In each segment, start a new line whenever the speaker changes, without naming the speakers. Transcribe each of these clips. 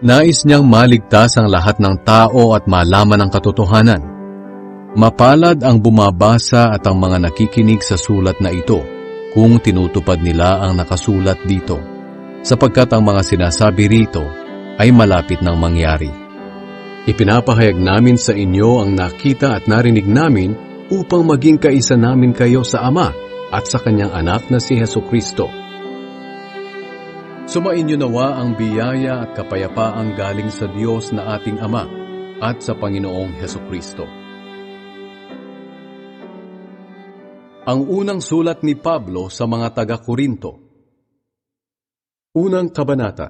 Nais niyang maligtas ang lahat ng tao at malaman ang katotohanan. Mapalad ang bumabasa at ang mga nakikinig sa sulat na ito kung tinutupad nila ang nakasulat dito, sapagkat ang mga sinasabi rito ay malapit ng mangyari. Ipinapahayag namin sa inyo ang nakita at narinig namin upang maging kaisa namin kayo sa Ama at sa Kanyang anak na si Hesukristo. Sumainyo nawa ang biyaya at kapayapaang galing sa Diyos na ating Ama at sa Panginoong Hesukristo. Ang unang sulat ni Pablo sa mga taga-Korinto. Unang kabanata.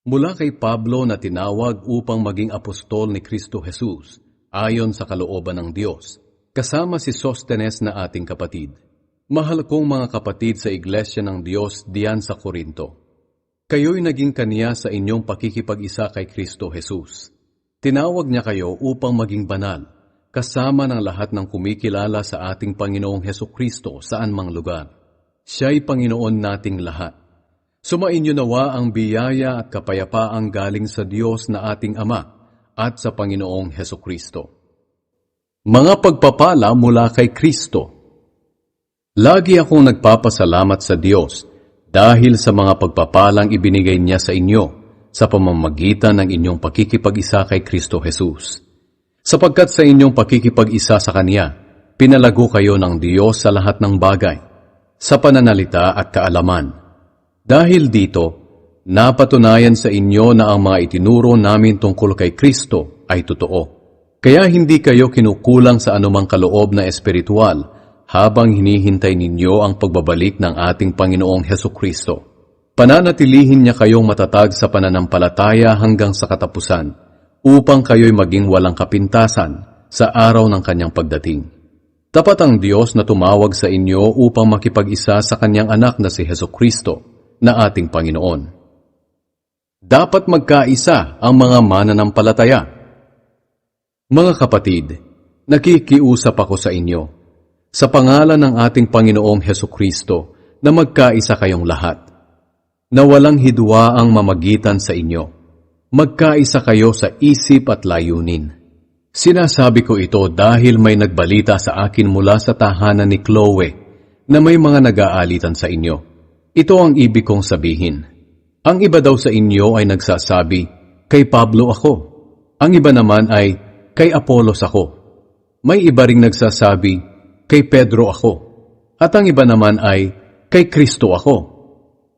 Mula kay Pablo na tinawag upang maging apostol ni Kristo Jesus, ayon sa kalooban ng Diyos, kasama si Sostenes na ating kapatid. Mahal kong mga kapatid sa Iglesia ng Diyos diyan sa Korinto. Kayo'y naging kaniya sa inyong pakikipag-isa kay Kristo Jesus. Tinawag niya kayo upang maging banal, kasama ng lahat ng kumikilala sa ating Panginoong Hesukristo saan mang lugar. Siya'y Panginoon nating lahat. Sumainyo nawa ang biyaya at kapayapaang galing sa Diyos na ating Ama at sa Panginoong Hesukristo. Mga pagpapala mula kay Kristo. Lagi akong nagpapasalamat sa Diyos dahil sa mga pagpapalang ibinigay niya sa inyo sa pamamagitan ng inyong pakikipag-isa kay Kristo Jesus. Sapagkat sa inyong pakikipag-isa sa Kanya, pinalago kayo ng Diyos sa lahat ng bagay, sa pananalita at kaalaman. Dahil dito, napatunayan sa inyo na ang mga itinuro namin tungkol kay Kristo ay totoo. Kaya hindi kayo kinukulang sa anumang kaloob na espiritual habang hinihintay ninyo ang pagbabalik ng ating Panginoong Hesukristo. Pananatilihin niya kayong matatag sa pananampalataya hanggang sa katapusan, upang kayo'y maging walang kapintasan sa araw ng Kanyang pagdating. Tapat ang Diyos na tumawag sa inyo upang makipag-isa sa Kanyang anak na si Hesukristo, na ating Panginoon. Dapat magkaisa ang mga mananampalataya. Mga kapatid, nakikiusap ako sa inyo, sa pangalan ng ating Panginoong Hesukristo, na magkaisa kayong lahat, na walang hidwa ang mamagitan sa inyo. Magkaisa kayo sa isip at layunin. Sinasabi ko ito dahil may nagbalita sa akin mula sa tahanan ni Chloe na may mga nag-aalitan sa inyo. Ito ang ibig kong sabihin. Ang iba daw sa inyo ay nagsasabi, kay Pablo ako. Ang iba naman ay, kay Apolos ako. May iba ring nagsasabi, kay Pedro ako. At ang iba naman ay, kay Kristo ako.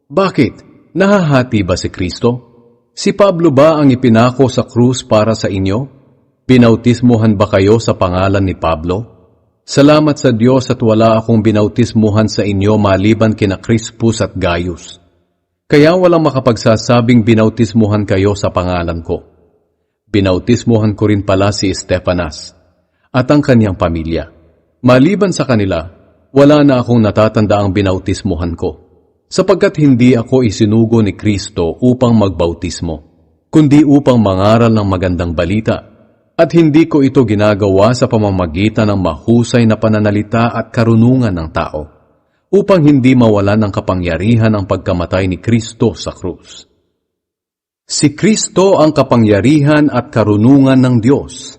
Bakit? Nahahati ba si Kristo? Si Pablo ba ang ipinako sa krus para sa inyo? Binautismuhan ba kayo sa pangalan ni Pablo? Salamat sa Diyos at wala akong binautismuhan sa inyo maliban kina Crispus at Gaius. Kaya walang makapagsasabing binautismuhan kayo sa pangalan ko. Binautismuhan ko rin pala si Estepanas at ang kanyang pamilya. Maliban sa kanila, wala na akong natatandaang binautismuhan ko, sapagkat hindi ako isinugo ni Kristo upang magbautismo, kundi upang mangaral ng magandang balita, at hindi ko ito ginagawa sa pamamagitan ng mahusay na pananalita at karunungan ng tao, upang hindi mawalan ng kapangyarihan ang pagkamatay ni Kristo sa krus. Si Kristo ang kapangyarihan at karunungan ng Diyos.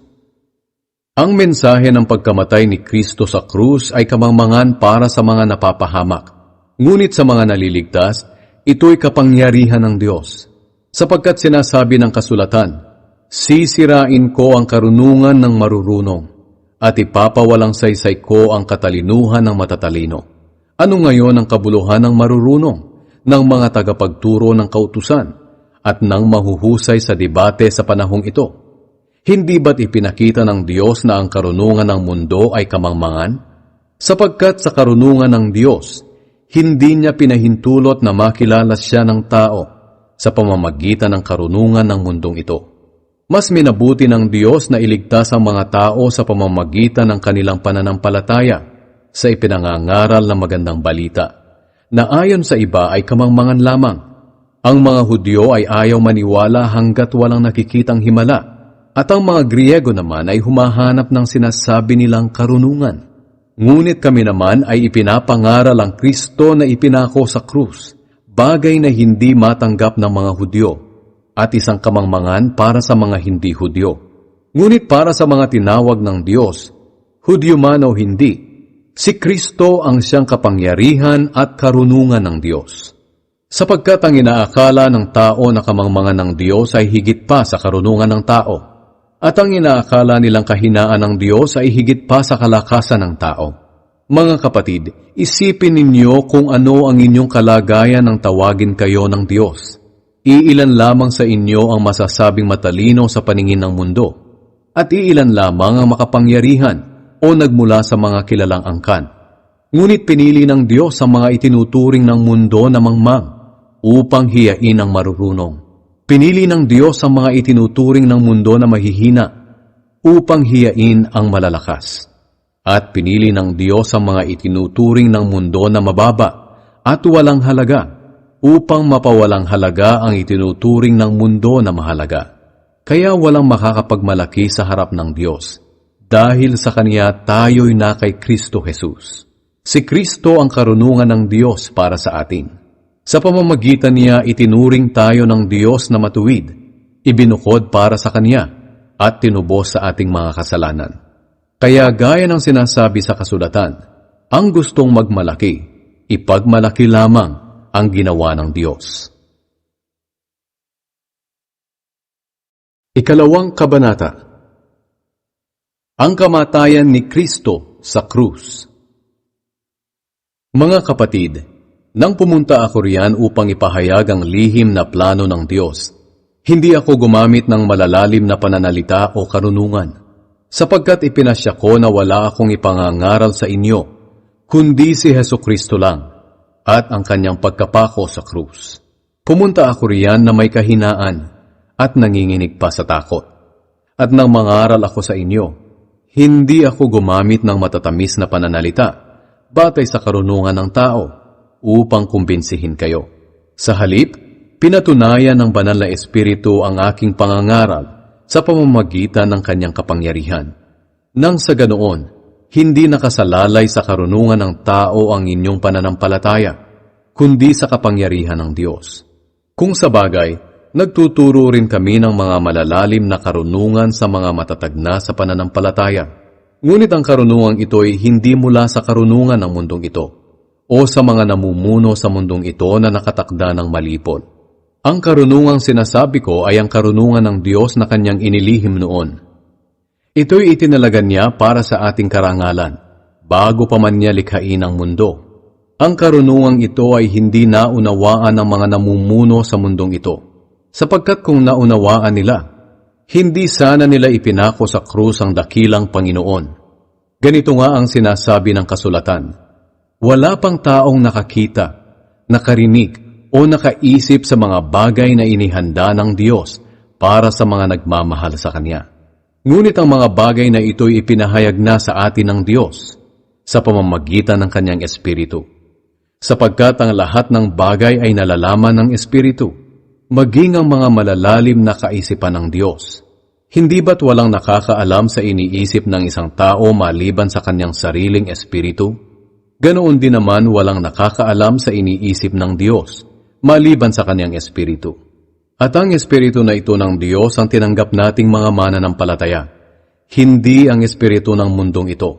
Ang mensahe ng pagkamatay ni Kristo sa krus ay kamangmangan para sa mga napapahamak. Ngunit sa mga naliligtas, ito'y kapangyarihan ng Diyos. Sapagkat sinasabi ng kasulatan, sisirain ko ang karunungan ng marurunong, at ipapawalang saysay ko ang katalinuhan ng matatalino. Ano ngayon ang kabuluhan ng marurunong, ng mga tagapagturo ng kautusan, at ng mahuhusay sa debate sa panahong ito? Hindi ba't ipinakita ng Diyos na ang karunungan ng mundo ay kamangmangan? Sapagkat sa karunungan ng Diyos, hindi niya pinahintulot na makilala siya ng tao sa pamamagitan ng karunungan ng mundong ito. Mas minabuti ng Diyos na iligtas ang mga tao sa pamamagitan ng kanilang pananampalataya sa ipinangangaral na magandang balita, na ayon sa iba ay kamangmangan lamang. Ang mga Hudyo ay ayaw maniwala hanggat walang nakikitang himala, at ang mga Griego naman ay humahanap ng sinasabi nilang karunungan. Ngunit kami naman ay ipinapangaral ang Kristo na ipinako sa krus, bagay na hindi matanggap ng mga Hudyo, at isang kamangmangan para sa mga hindi Hudyo. Ngunit para sa mga tinawag ng Diyos, Hudyo man o hindi, si Kristo ang siyang kapangyarihan at karunungan ng Diyos. Sapagkat ang inaakala ng tao na kamangmangan ng Diyos ay higit pa sa karunungan ng tao, at ang inaakala nilang kahinaan ng Diyos ay higit pa sa kalakasan ng tao. Mga kapatid, isipin ninyo kung ano ang inyong kalagayan nang tawagin kayo ng Diyos. Iilan lamang sa inyo ang masasabing matalino sa paningin ng mundo, at iilan lamang ang makapangyarihan o nagmula sa mga kilalang angkan. Ngunit pinili ng Diyos ang mga itinuturing ng mundo na mangmang upang hiyain ang marurunong. Pinili ng Diyos ang mga itinuturing ng mundo na mahihina upang hiyain ang malalakas. At pinili ng Diyos ang mga itinuturing ng mundo na mababa at walang halaga upang mapawalang halaga ang itinuturing ng mundo na mahalaga. Kaya walang makakapagmalaki sa harap ng Diyos. Dahil sa Kanya tayo'y na kay Kristo Jesus. Si Kristo ang karunungan ng Diyos para sa atin. Sa pamamagitan niya itinuring tayo ng Diyos na matuwid, ibinukod para sa Kanya, at tinubos sa ating mga kasalanan. Kaya gaya ng sinasabi sa kasulatan, ang gustong magmalaki, ipagmalaki lamang ang ginawa ng Diyos. Ikalawang kabanata. Ang kamatayan ni Kristo sa krus. Mga kapatid, nang pumunta ako riyan upang ipahayag ang lihim na plano ng Diyos, hindi ako gumamit ng malalalim na pananalita o karunungan, sapagkat ipinasya ko na wala akong ipangangaral sa inyo, kundi si Hesukristo lang, at ang kanyang pagkapako sa krus. Pumunta ako riyan na may kahinaan, at nanginginig pa sa takot. At nang mangaral ako sa inyo, hindi ako gumamit ng matatamis na pananalita, batay sa karunungan ng tao, upang kumbinsihin kayo. Sa halip, pinatunayan ng banal na Espiritu ang aking pangangaral sa pamamagitan ng kanyang kapangyarihan. Nang sa ganoon, hindi nakasalalay sa karunungan ng tao ang inyong pananampalataya, kundi sa kapangyarihan ng Diyos. Kung sa bagay, nagtuturo rin kami ng mga malalalim na karunungan sa mga matatag na sa pananampalataya. Ngunit ang karunungang ito'y hindi mula sa karunungan ng mundong ito, o sa mga namumuno sa mundong ito na nakatakda ng malipol. Ang karunungang sinasabi ko ay ang karunungan ng Diyos na kanyang inilihim noon. Ito'y itinalagan niya para sa ating karangalan, bago pa man niya likhain ang mundo. Ang karunungang ito ay hindi naunawaan ng mga namumuno sa mundong ito, sapagkat kung naunawaan nila, hindi sana nila ipinako sa krus ang dakilang Panginoon. Ganito nga ang sinasabi ng kasulatan, wala pang taong nakakita, nakarinig, o nakaisip sa mga bagay na inihanda ng Diyos para sa mga nagmamahal sa Kanya. Ngunit ang mga bagay na ito'y ipinahayag na sa atin ng Diyos sa pamamagitan ng Kanyang Espiritu. Sapagkat ang lahat ng bagay ay nalalaman ng Espiritu, maging ang mga malalalim na kaisipan ng Diyos. Hindi ba't walang nakakaalam sa iniisip ng isang tao maliban sa kanyang sariling Espiritu? Ganoon din naman walang nakakaalam sa iniisip ng Diyos, maliban sa kanyang Espiritu. At ang Espiritu na ito ng Diyos ang tinanggap nating mga mananampalataya, hindi ang Espiritu ng mundong ito,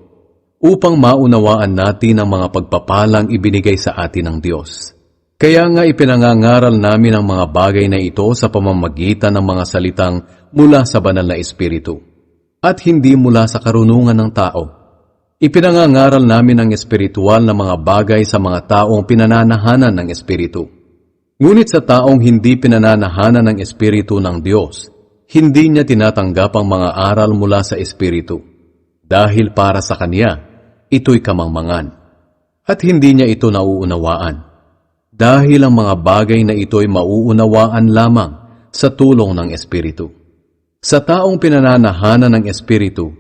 upang maunawaan natin ang mga pagpapalang ibinigay sa atin ng Diyos. Kaya nga ipinangangaral namin ang mga bagay na ito sa pamamagitan ng mga salitang mula sa banal na Espiritu, at hindi mula sa karunungan ng tao. Ipinangangaral namin ang espiritual na mga bagay sa mga taong pinananahanan ng Espiritu. Ngunit sa taong hindi pinananahanan ng Espiritu ng Diyos, hindi niya tinatanggap ang mga aral mula sa Espiritu, dahil para sa Kanya, ito'y kamangmangan, at hindi niya ito nauunawaan, dahil ang mga bagay na ito'y mauunawaan lamang sa tulong ng Espiritu. Sa taong pinananahanan ng Espiritu,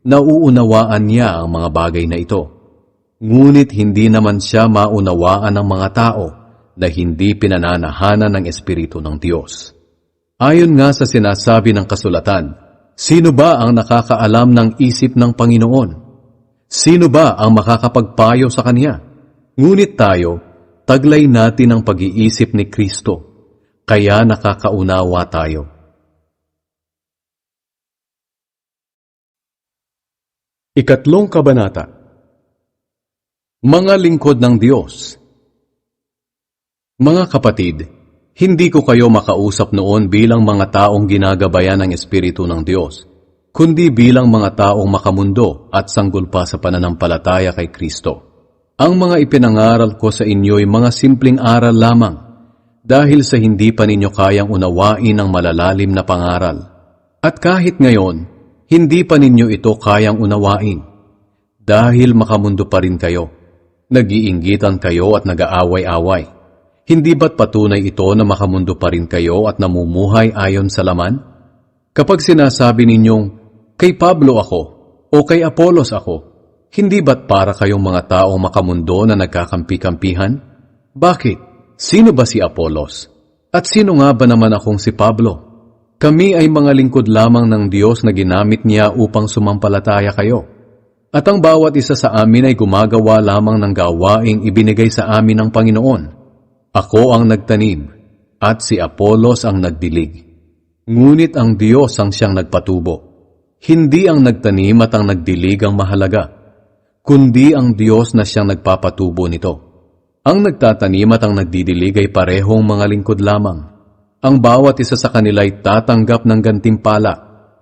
nauunawaan niya ang mga bagay na ito, ngunit hindi naman siya maunawaan ng mga tao na hindi pinananahanan ng Espiritu ng Diyos. Ayon nga sa sinasabi ng kasulatan, sino ba ang nakakaalam ng isip ng Panginoon? Sino ba ang makakapagpayo sa Kanya? Ngunit tayo, taglay natin ang pag-iisip ni Kristo, kaya nakakaunawa tayo. Ikatlong kabanata. Mga lingkod ng Diyos. Mga kapatid, hindi ko kayo makausap noon bilang mga taong ginagabayan ng Espiritu ng Diyos, kundi bilang mga taong makamundo at sanggol pa sa pananampalataya kay Kristo. Ang mga ipinangaral ko sa inyo'y mga simpleng aral lamang, dahil sa hindi pa ninyo kayang unawain ang malalalim na pangaral. At kahit ngayon, hindi pa ninyo ito kayang unawain. Dahil makamundo pa rin kayo, nag-iinggitan kayo at nag-aaway-away. Hindi ba't patunay ito na makamundo pa rin kayo at namumuhay ayon sa laman? Kapag sinasabi ninyong, kay Pablo ako o kay Apolos ako, hindi ba't para kayong mga taong makamundo na nagkakampi-kampihan? Bakit? Sino ba si Apolos? At sino nga ba naman akong si Pablo? Kami ay mga lingkod lamang ng Diyos na ginamit niya upang sumampalataya kayo. At ang bawat isa sa amin ay gumagawa lamang ng gawaing ibinigay sa amin ng Panginoon. Ako ang nagtanim, at si Apolos ang nagdilig. Ngunit ang Diyos ang siyang nagpatubo. Hindi ang nagtanim at ang nagdilig ang mahalaga, kundi ang Diyos na siyang nagpapatubo nito. Ang nagtatanim at ang nagdidilig ay parehong mga lingkod lamang. Ang bawat isa sa kanila ay tatanggap ng gantimpala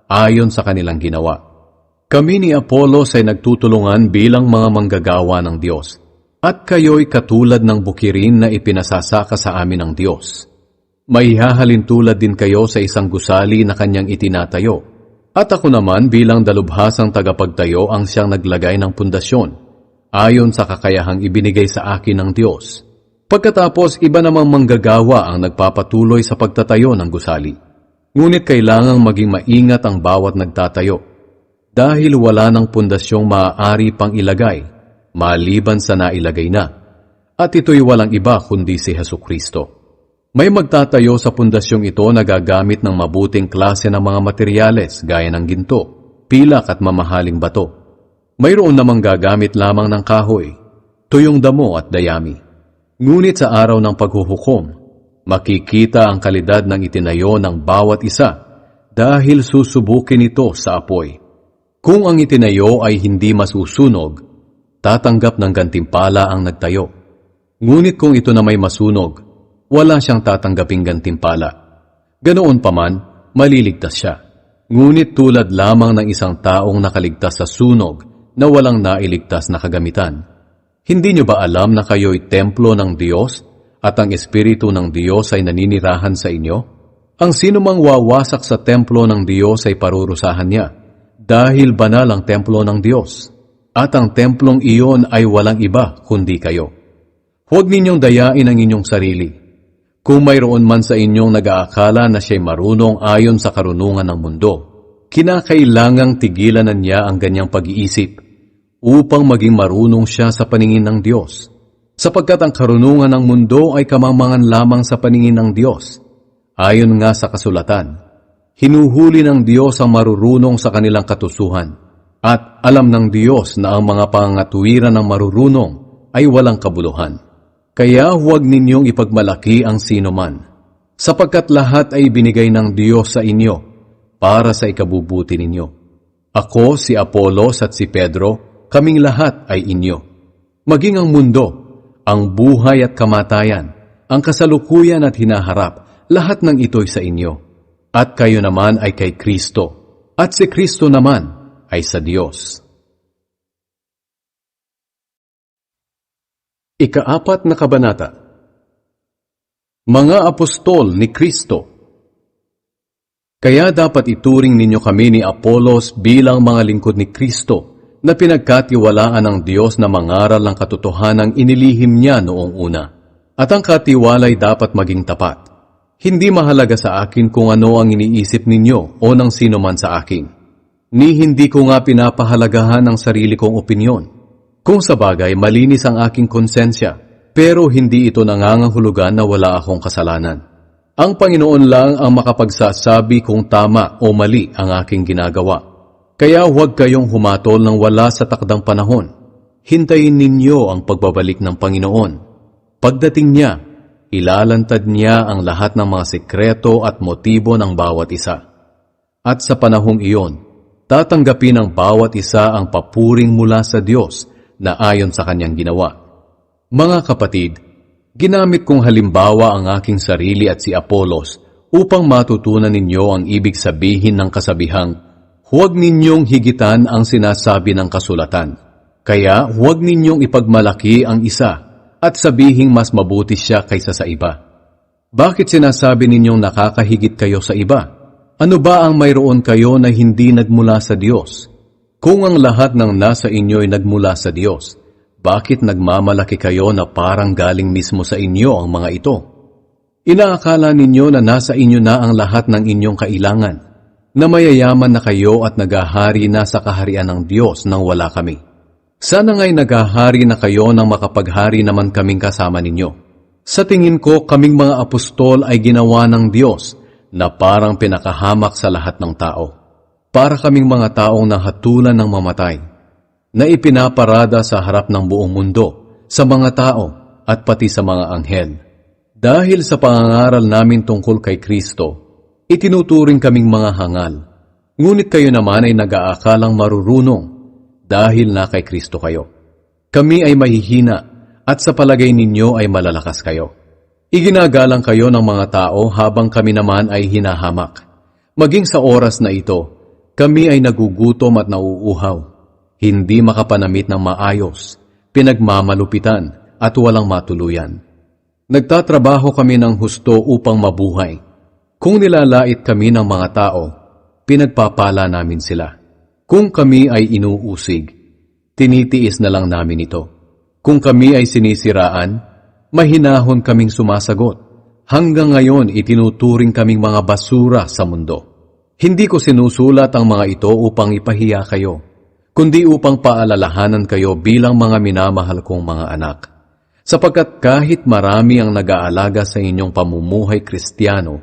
ayon sa kanilang ginawa. Kami ni Apolos ay nagtutulungan bilang mga manggagawa ng Diyos. At kayo'y katulad ng bukirin na ipinasasaka sa amin ng Diyos. Maihahalin tulad din kayo sa isang gusali na kanyang itinatayo. At ako naman bilang dalubhasang tagapagtayo ang siyang naglagay ng pundasyon, ayon sa kakayahang ibinigay sa akin ng Diyos. Pagkatapos, iba namang manggagawa ang nagpapatuloy sa pagtatayo ng gusali. Ngunit kailangang maging maingat ang bawat nagtatayo, dahil wala ng pundasyong maaari pang ilagay, maliban sa nailagay na, at ito'y walang iba kundi si Hesukristo. May magtatayo sa pundasyong ito na gagamit ng mabuting klase ng mga materyales gaya ng ginto, pilak at mamahaling bato. Mayroon namang gagamit lamang ng kahoy, tuyong damo at dayami. Ngunit sa araw ng paghuhukom, makikita ang kalidad ng itinayo ng bawat isa dahil susubukin ito sa apoy. Kung ang itinayo ay hindi masusunog, tatanggap ng gantimpala ang nagtayo. Ngunit kung ito na may masunog, wala siyang tatanggaping gantimpala. Ganoon pa man, maliligtas siya. Ngunit tulad lamang ng isang taong nakaligtas sa sunog na walang nailigtas na kagamitan. Hindi niyo ba alam na kayo'y templo ng Diyos at ang Espiritu ng Diyos ay naninirahan sa inyo? Ang sinumang wawasak sa templo ng Diyos ay parurusahan niya, dahil banal ang templo ng Diyos. At ang templong iyon ay walang iba kundi kayo. Huwag ninyong dayain ang inyong sarili. Kung mayroon man sa inyong nag-aakala na siya'y marunong ayon sa karunungan ng mundo, kinakailangang tigilan na niya ang ganyang pag-iisip upang maging marunong siya sa paningin ng Diyos. Sapagkat ang karunungan ng mundo ay kamangmangan lamang sa paningin ng Diyos. Ayon nga sa kasulatan, hinuhuli ng Diyos ang marurunong sa kanilang katusuhan. At alam ng Diyos na ang mga pangatuwiran ng marurunong ay walang kabuluhan. Kaya huwag ninyong ipagmalaki ang sino man, sapagkat lahat ay binigay ng Diyos sa inyo para sa ikabubuti ninyo. Ako, si Apolos at si Pedro, kaming lahat ay inyo. Maging ang mundo, ang buhay at kamatayan, ang kasalukuyan at hinaharap, lahat ng ito'y sa inyo. At kayo naman ay kay Kristo, at si Kristo naman ay sa Diyos. Ika-4 na kabanata. Mga apostol ni Kristo. Kaya dapat ituring ninyo kami ni Apolos bilang mga lingkod ni Kristo na pinagkatiwalaan ng Diyos na mangaral ng katotohanang inilihim niya noong una. At ang katiwalay dapat maging tapat. Hindi mahalaga sa akin kung ano ang iniisip ninyo o ng sino man sa akin. Ni hindi ko nga pinapahalagahan ang sarili kong opinyon. Kung sa bagay, malinis ang aking konsensya, pero hindi ito nangangahulugan na wala akong kasalanan. Ang Panginoon lang ang makapagsasabi kung tama o mali ang aking ginagawa. Kaya huwag kayong humatol ng wala sa takdang panahon. Hintayin ninyo ang pagbabalik ng Panginoon. Pagdating niya, ilalantad niya ang lahat ng mga sekreto at motibo ng bawat isa. At sa panahong iyon, tatanggapin ng bawat isa ang papuring mula sa Diyos na ayon sa kanyang ginawa. Mga kapatid, ginamit kong halimbawa ang aking sarili at si Apolos upang matutunan ninyo ang ibig sabihin ng kasabihang, huwag ninyong higitan ang sinasabi ng kasulatan. Kaya huwag ninyong ipagmalaki ang isa at sabihing mas mabuti siya kaysa sa iba. Bakit sinasabi ninyong nakakahigit kayo sa iba? Ano ba ang mayroon kayo na hindi nagmula sa Diyos? Kung ang lahat ng nasa inyo ay nagmula sa Diyos, bakit nagmamalaki kayo na parang galing mismo sa inyo ang mga ito? Inaakala ninyo na nasa inyo na ang lahat ng inyong kailangan, na mayayaman na kayo at naghahari na sa kaharian ng Diyos nang wala kami. Sana nga'y naghahari na kayo nang makapaghari naman kaming kasama ninyo. Sa tingin ko, kaming mga apostol ay ginawa ng Diyos na parang pinakahamak sa lahat ng tao. Para kaming mga taong nahatulan ng mamatay, na ipinaparada sa harap ng buong mundo, sa mga tao at pati sa mga anghel. Dahil sa pangangaral namin tungkol kay Kristo, itinuturing kaming mga hangal. Ngunit kayo naman ay nag-aakalang marurunong dahil na kay Kristo kayo. Kami ay mahihina at sa palagay ninyo ay malalakas kayo. Iginagalang kayo ng mga tao habang kami naman ay hinahamak. Maging sa oras na ito, kami ay nagugutom at nauuhaw, hindi makapanamit ng maayos, pinagmamalupitan at walang matuluyan. Nagtatrabaho kami ng husto upang mabuhay. Kung nilalait kami ng mga tao, pinagpapala namin sila. Kung kami ay inuusig, tinitiis na lang namin ito. Kung kami ay sinisiraan, mahinahon kaming sumasagot. Hanggang ngayon itinuturing kaming mga basura sa mundo. Hindi ko sinusulat ang mga ito upang ipahiya kayo, kundi upang paalalahanan kayo bilang mga minamahal kong mga anak. Sapagkat kahit marami ang nag-aalaga sa inyong pamumuhay Kristiyano,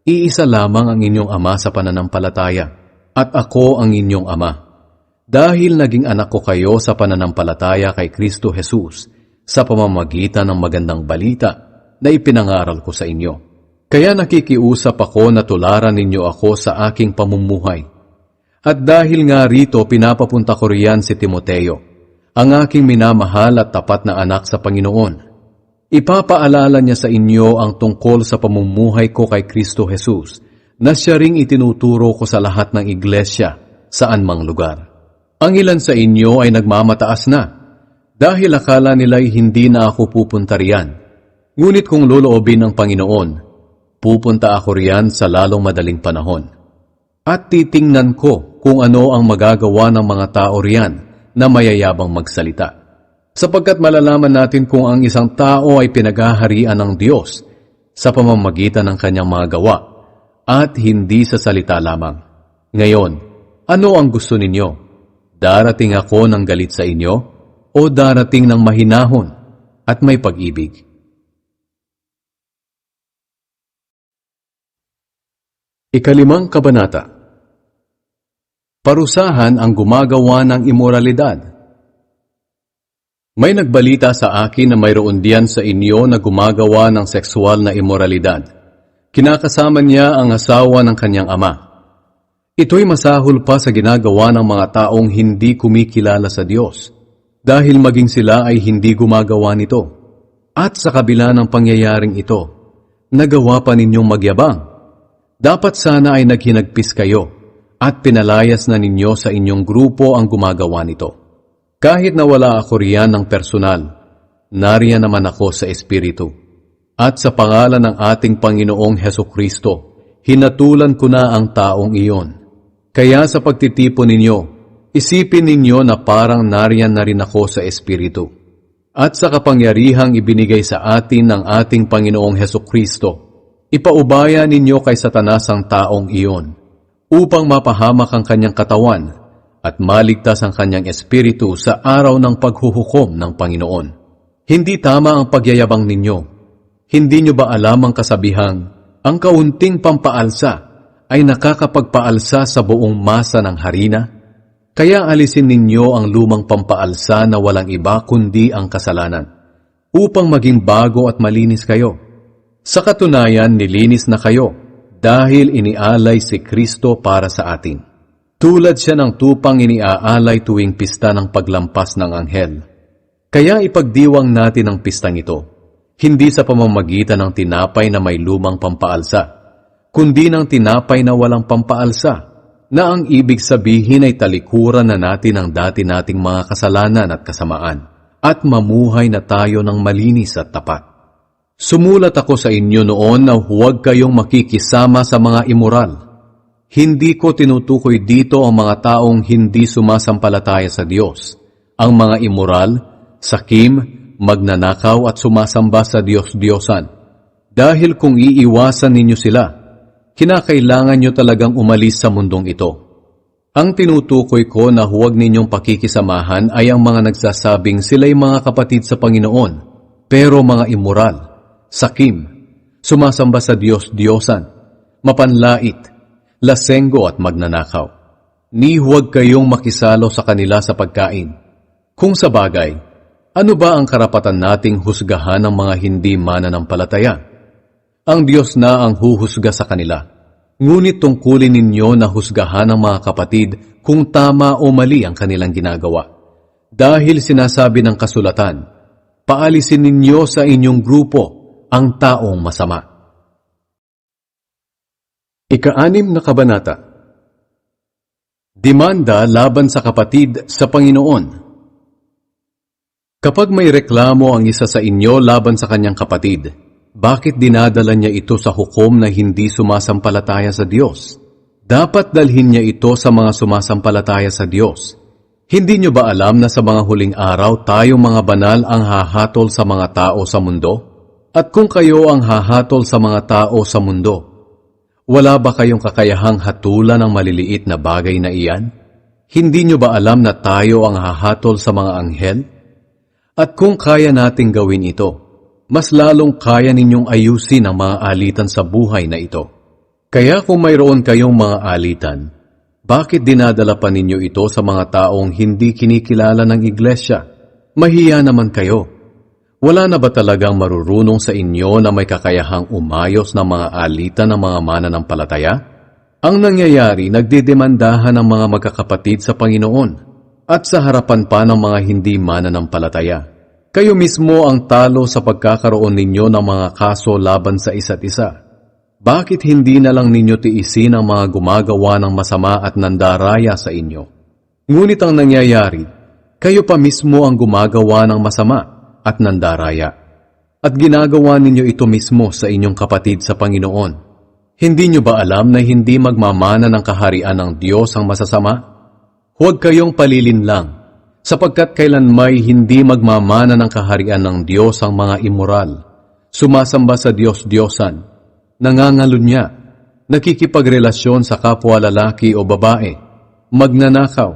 iisa lamang ang inyong ama sa pananampalataya. At ako ang inyong ama. Dahil naging anak ko kayo sa pananampalataya kay Kristo Jesus sa pamamagitan ng magandang balita na ipinangaral ko sa inyo. Kaya nakikiusap ako na tularan ninyo ako sa aking pamumuhay. At dahil nga rito pinapapunta ko riyan si Timoteo, ang aking minamahal at tapat na anak sa Panginoon. Ipapaalala niya sa inyo ang tungkol sa pamumuhay ko kay Kristo Jesus, na siya ring itinuturo ko sa lahat ng iglesia saan mang lugar. Ang ilan sa inyo ay nagmamataas na, dahil akala nila'y hindi na ako pupunta riyan. Ngunit kung loloobin ng Panginoon, pupunta ako riyan sa lalong madaling panahon. At titingnan ko kung ano ang magagawa ng mga tao riyan na mayayabang magsalita. Sapagkat malalaman natin kung ang isang tao ay pinaghaharian ng Diyos sa pamamagitan ng kanyang mga gawa, at hindi sa salita lamang. Ngayon, ano ang gusto ninyo? Darating ako ng galit sa inyo o darating ng mahinahon at may pag-ibig? Ikalimang kabanata. Parusahan ang gumagawa ng imoralidad. May nagbalita sa akin na mayroon diyan sa inyo na gumagawa ng sexual na imoralidad. Kinakasama niya ang asawa ng kanyang ama. Ito'y masahol pa sa ginagawa ng mga taong hindi kumikilala sa Diyos, dahil maging sila ay hindi gumagawa nito. At sa kabila ng pangyayaring ito, nagawa pa ninyong magyabang. Dapat sana ay naghinagpis kayo, at pinalayas na ninyo sa inyong grupo ang gumagawa nito. Kahit na wala ako riyan ng personal, nariyan naman ako sa Espiritu. At sa pangalan ng ating Panginoong Hesukristo, hinatulan ko na ang taong iyon. Kaya sa pagtitipon ninyo, isipin ninyo na parang nariyan na rin ako sa Espiritu. At sa kapangyarihang ibinigay sa atin ng ating Panginoong Hesukristo, ipaubaya ninyo kay Satanas ang taong iyon, upang mapahamak ang kanyang katawan at maligtas ang kanyang espiritu sa araw ng paghuhukom ng Panginoon. Hindi tama ang pagyayabang ninyo. Hindi nyo ba alam ang kasabihang, ang kaunting pampaalsa ay nakakapagpaalsa sa buong masa ng harina? Kaya alisin ninyo ang lumang pampaalsa na walang iba kundi ang kasalanan, upang maging bago at malinis kayo. Sa katunayan, nilinis na kayo dahil inialay si Kristo para sa atin. Tulad siya ng tupang iniaalay tuwing pista ng paglampas ng anghel. Kaya ipagdiwang natin ang pistang ito, hindi sa pamamagitan ng tinapay na may lumang pampaalsa, kundi ng tinapay na walang pampaalsa, na ang ibig sabihin ay talikuran na natin ang dati nating mga kasalanan at kasamaan, at mamuhay na tayo ng malinis at tapat. Sumulat ako sa inyo noon na huwag kayong makikisama sa mga immoral. Hindi ko tinutukoy dito ang mga taong hindi sumasampalataya sa Diyos, ang mga immoral, sakim, magnanakaw at sumasamba sa Diyos-Diyosan. Dahil kung iiwasan ninyo sila, kinakailangan nyo talagang umalis sa mundong ito. Ang tinutukoy ko na huwag ninyong pakikisamahan ay ang mga nagsasabing sila'y mga kapatid sa Panginoon, pero mga immoral, sakim, sumasamba sa Diyos-Diyosan, mapanlait, lasenggo at magnanakaw. Ni huwag kayong makisalo sa kanila sa pagkain. Kung sa bagay, ano ba ang karapatan nating husgahan ng mga hindi mananampalataya? Ang Diyos na ang huhusga sa kanila. Ngunit tungkulin ninyo na husgahan ng mga kapatid kung tama o mali ang kanilang ginagawa. Dahil sinasabi ng kasulatan, paalisin ninyo sa inyong grupo ang taong masama. Ika-6 na kabanata. Demanda laban sa kapatid sa Panginoon. Kapag may reklamo ang isa sa inyo laban sa kanyang kapatid, bakit dinadala niya ito sa hukom na hindi sumasampalataya sa Diyos? Dapat dalhin niya ito sa mga sumasampalataya sa Diyos. Hindi niyo ba alam na sa mga huling araw tayong mga banal ang hahatol sa mga tao sa mundo? At kung kayo ang hahatol sa mga tao sa mundo, wala ba kayong kakayahang hatulan ng maliliit na bagay na iyan? Hindi niyo ba alam na tayo ang hahatol sa mga anghel? At kung kaya nating gawin ito, mas lalong kaya ninyong ayusin ang mga alitan sa buhay na ito. Kaya kung mayroon kayong mga alitan, bakit dinadala pa ninyo ito sa mga taong hindi kinikilala ng iglesia? Mahiya naman kayo. Wala na ba talagang marurunong sa inyo na may kakayahang umayos ng mga alitan ng mga mananampalataya? Ang nangyayari, nagdedemandahan ng mga magkakapatid sa Panginoon at sa harapan pa ng mga hindi mananampalataya. Kayo mismo ang talo sa pagkakaroon ninyo ng mga kaso laban sa isa't isa. Bakit hindi na lang ninyo tiisin ang mga gumagawa ng masama at nandaraya sa inyo? Ngunit ang nangyayari, kayo pa mismo ang gumagawa ng masama at nandaraya. At ginagawa ninyo ito mismo sa inyong kapatid sa Panginoon. Hindi nyo ba alam na hindi magmamana ng kaharian ng Diyos ang masasama? Huwag kayong palilinlang, sapagkat kailanmay hindi magmamana ng kaharian ng Diyos ang mga immoral, sumasamba sa Diyos-Diyosan, nangangalunya, nakikipagrelasyon sa kapwa lalaki o babae, magnanakaw,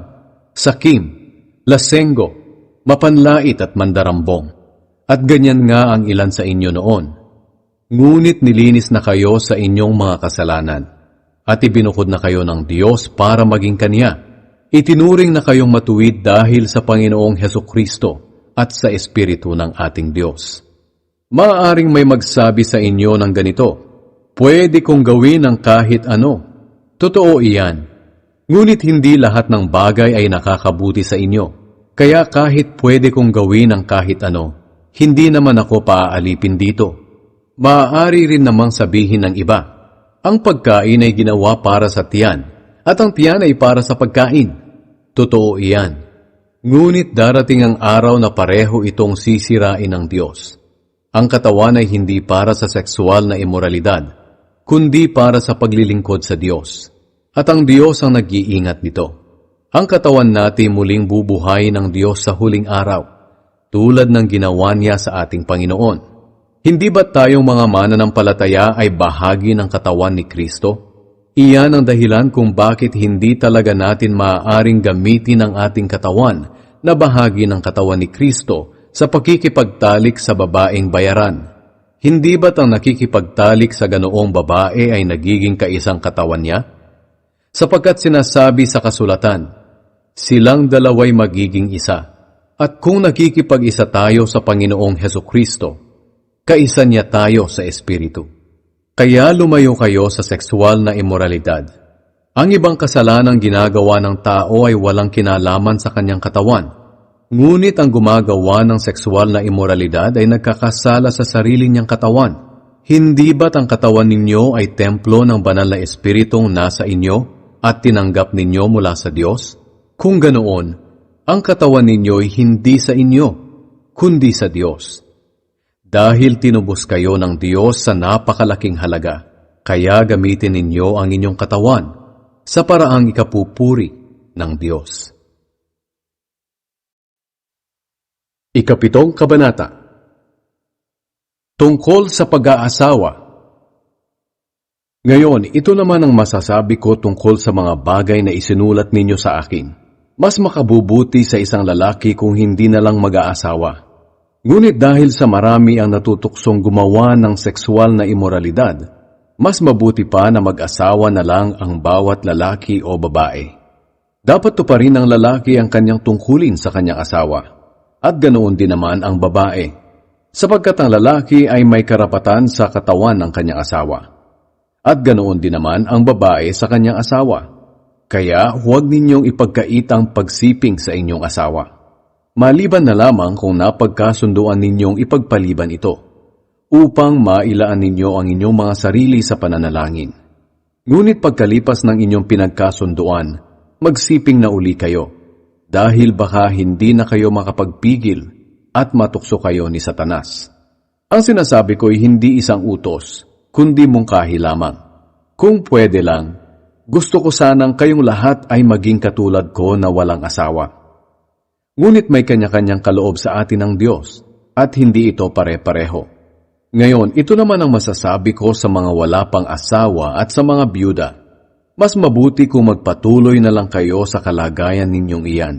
sakim, lasenggo, mapanlait at mandarambong. At ganyan nga ang ilan sa inyo noon. Ngunit nilinis na kayo sa inyong mga kasalanan, at ibinukod na kayo ng Diyos para maging Kanya. Itinuring na kayong matuwid dahil sa Panginoong Hesukristo at sa Espiritu ng ating Diyos. Maaaring may magsabi sa inyo ng ganito, pwede kong gawin ang kahit ano. Totoo iyan. Ngunit hindi lahat ng bagay ay nakakabuti sa inyo. Kaya kahit pwede kong gawin ang kahit ano, hindi naman ako paaalipin dito. Maaari rin namang sabihin ng iba, ang pagkain ay ginawa para sa tiyan, at ang tiyan ay para sa pagkain. Totoo iyan. Ngunit darating ang araw na pareho itong sisirain ng Diyos. Ang katawan ay hindi para sa sexual na imoralidad, kundi para sa paglilingkod sa Diyos. At ang Diyos ang nag-iingat nito. Ang katawan natin muling bubuhayin ng Diyos sa huling araw, tulad ng ginawa niya sa ating Panginoon. Hindi ba tayong mga mananampalataya ay bahagi ng katawan ni Kristo? Iyan ang dahilan kung bakit hindi talaga natin maaaring gamitin ang ating katawan na bahagi ng katawan ni Kristo sa pakikipagtalik sa babaeng bayaran. Hindi ba't ang nakikipagtalik sa ganoong babae ay nagiging kaisang katawan niya? Sapagkat sinasabi sa kasulatan, silang dalaway magiging isa. At kung nakikipag-isa tayo sa Panginoong Hesukristo, Kaisa niya tayo sa Espiritu. Kaya lumayo kayo sa sexual na imoralidad. Ang ibang kasalanang ginagawa ng tao ay walang kinalaman sa kanyang katawan. Ngunit ang gumagawa ng sexual na imoralidad ay nagkakasala sa sarili niyang katawan. Hindi ba't ang katawan ninyo ay templo ng banal na Espiritong nasa inyo at tinanggap ninyo mula sa Diyos? Kung ganoon, ang katawan ninyo ay hindi sa inyo, kundi sa Diyos. Dahil tinubos kayo ng Diyos sa napakalaking halaga, kaya gamitin ninyo ang inyong katawan sa paraang ikapupuri ng Diyos. Ikapitong Kabanata. Tungkol sa pag-aasawa. Ngayon, ito naman ang masasabi ko tungkol sa mga bagay na isinulat ninyo sa akin. Mas makabubuti sa isang lalaki kung hindi na lang mag-aasawa. Ngunit dahil sa marami ang natutuksong gumawa ng sexual na imoralidad, mas mabuti pa na mag-asawa na lang ang bawat lalaki o babae. Dapat tuparin ng lalaki ang kanyang tungkulin sa kanyang asawa, at ganoon din naman ang babae, sapagkat ang lalaki ay may karapatan sa katawan ng kanyang asawa, at ganoon din naman ang babae sa kanyang asawa. Kaya huwag ninyong ipagkait ang pagsiping sa inyong asawa. Maliban na lamang kung napagkasunduan ninyong ipagpaliban ito, upang mailaan ninyo ang inyong mga sarili sa pananalangin. Ngunit pagkalipas ng inyong pinagkasunduan, magsiping na uli kayo, dahil baka hindi na kayo makapagpigil at matukso kayo ni Satanas. Ang sinasabi ko ay hindi isang utos, kundi mungkahi lamang. Kung pwede lang, gusto ko sanang kayong lahat ay maging katulad ko na walang asawa. Ngunit may kanya-kanyang kaloob sa atin ng Diyos, at hindi ito pare-pareho. Ngayon, ito naman ang masasabi ko sa mga wala pang asawa at sa mga byuda. Mas mabuti kung magpatuloy na lang kayo sa kalagayan ninyong iyan.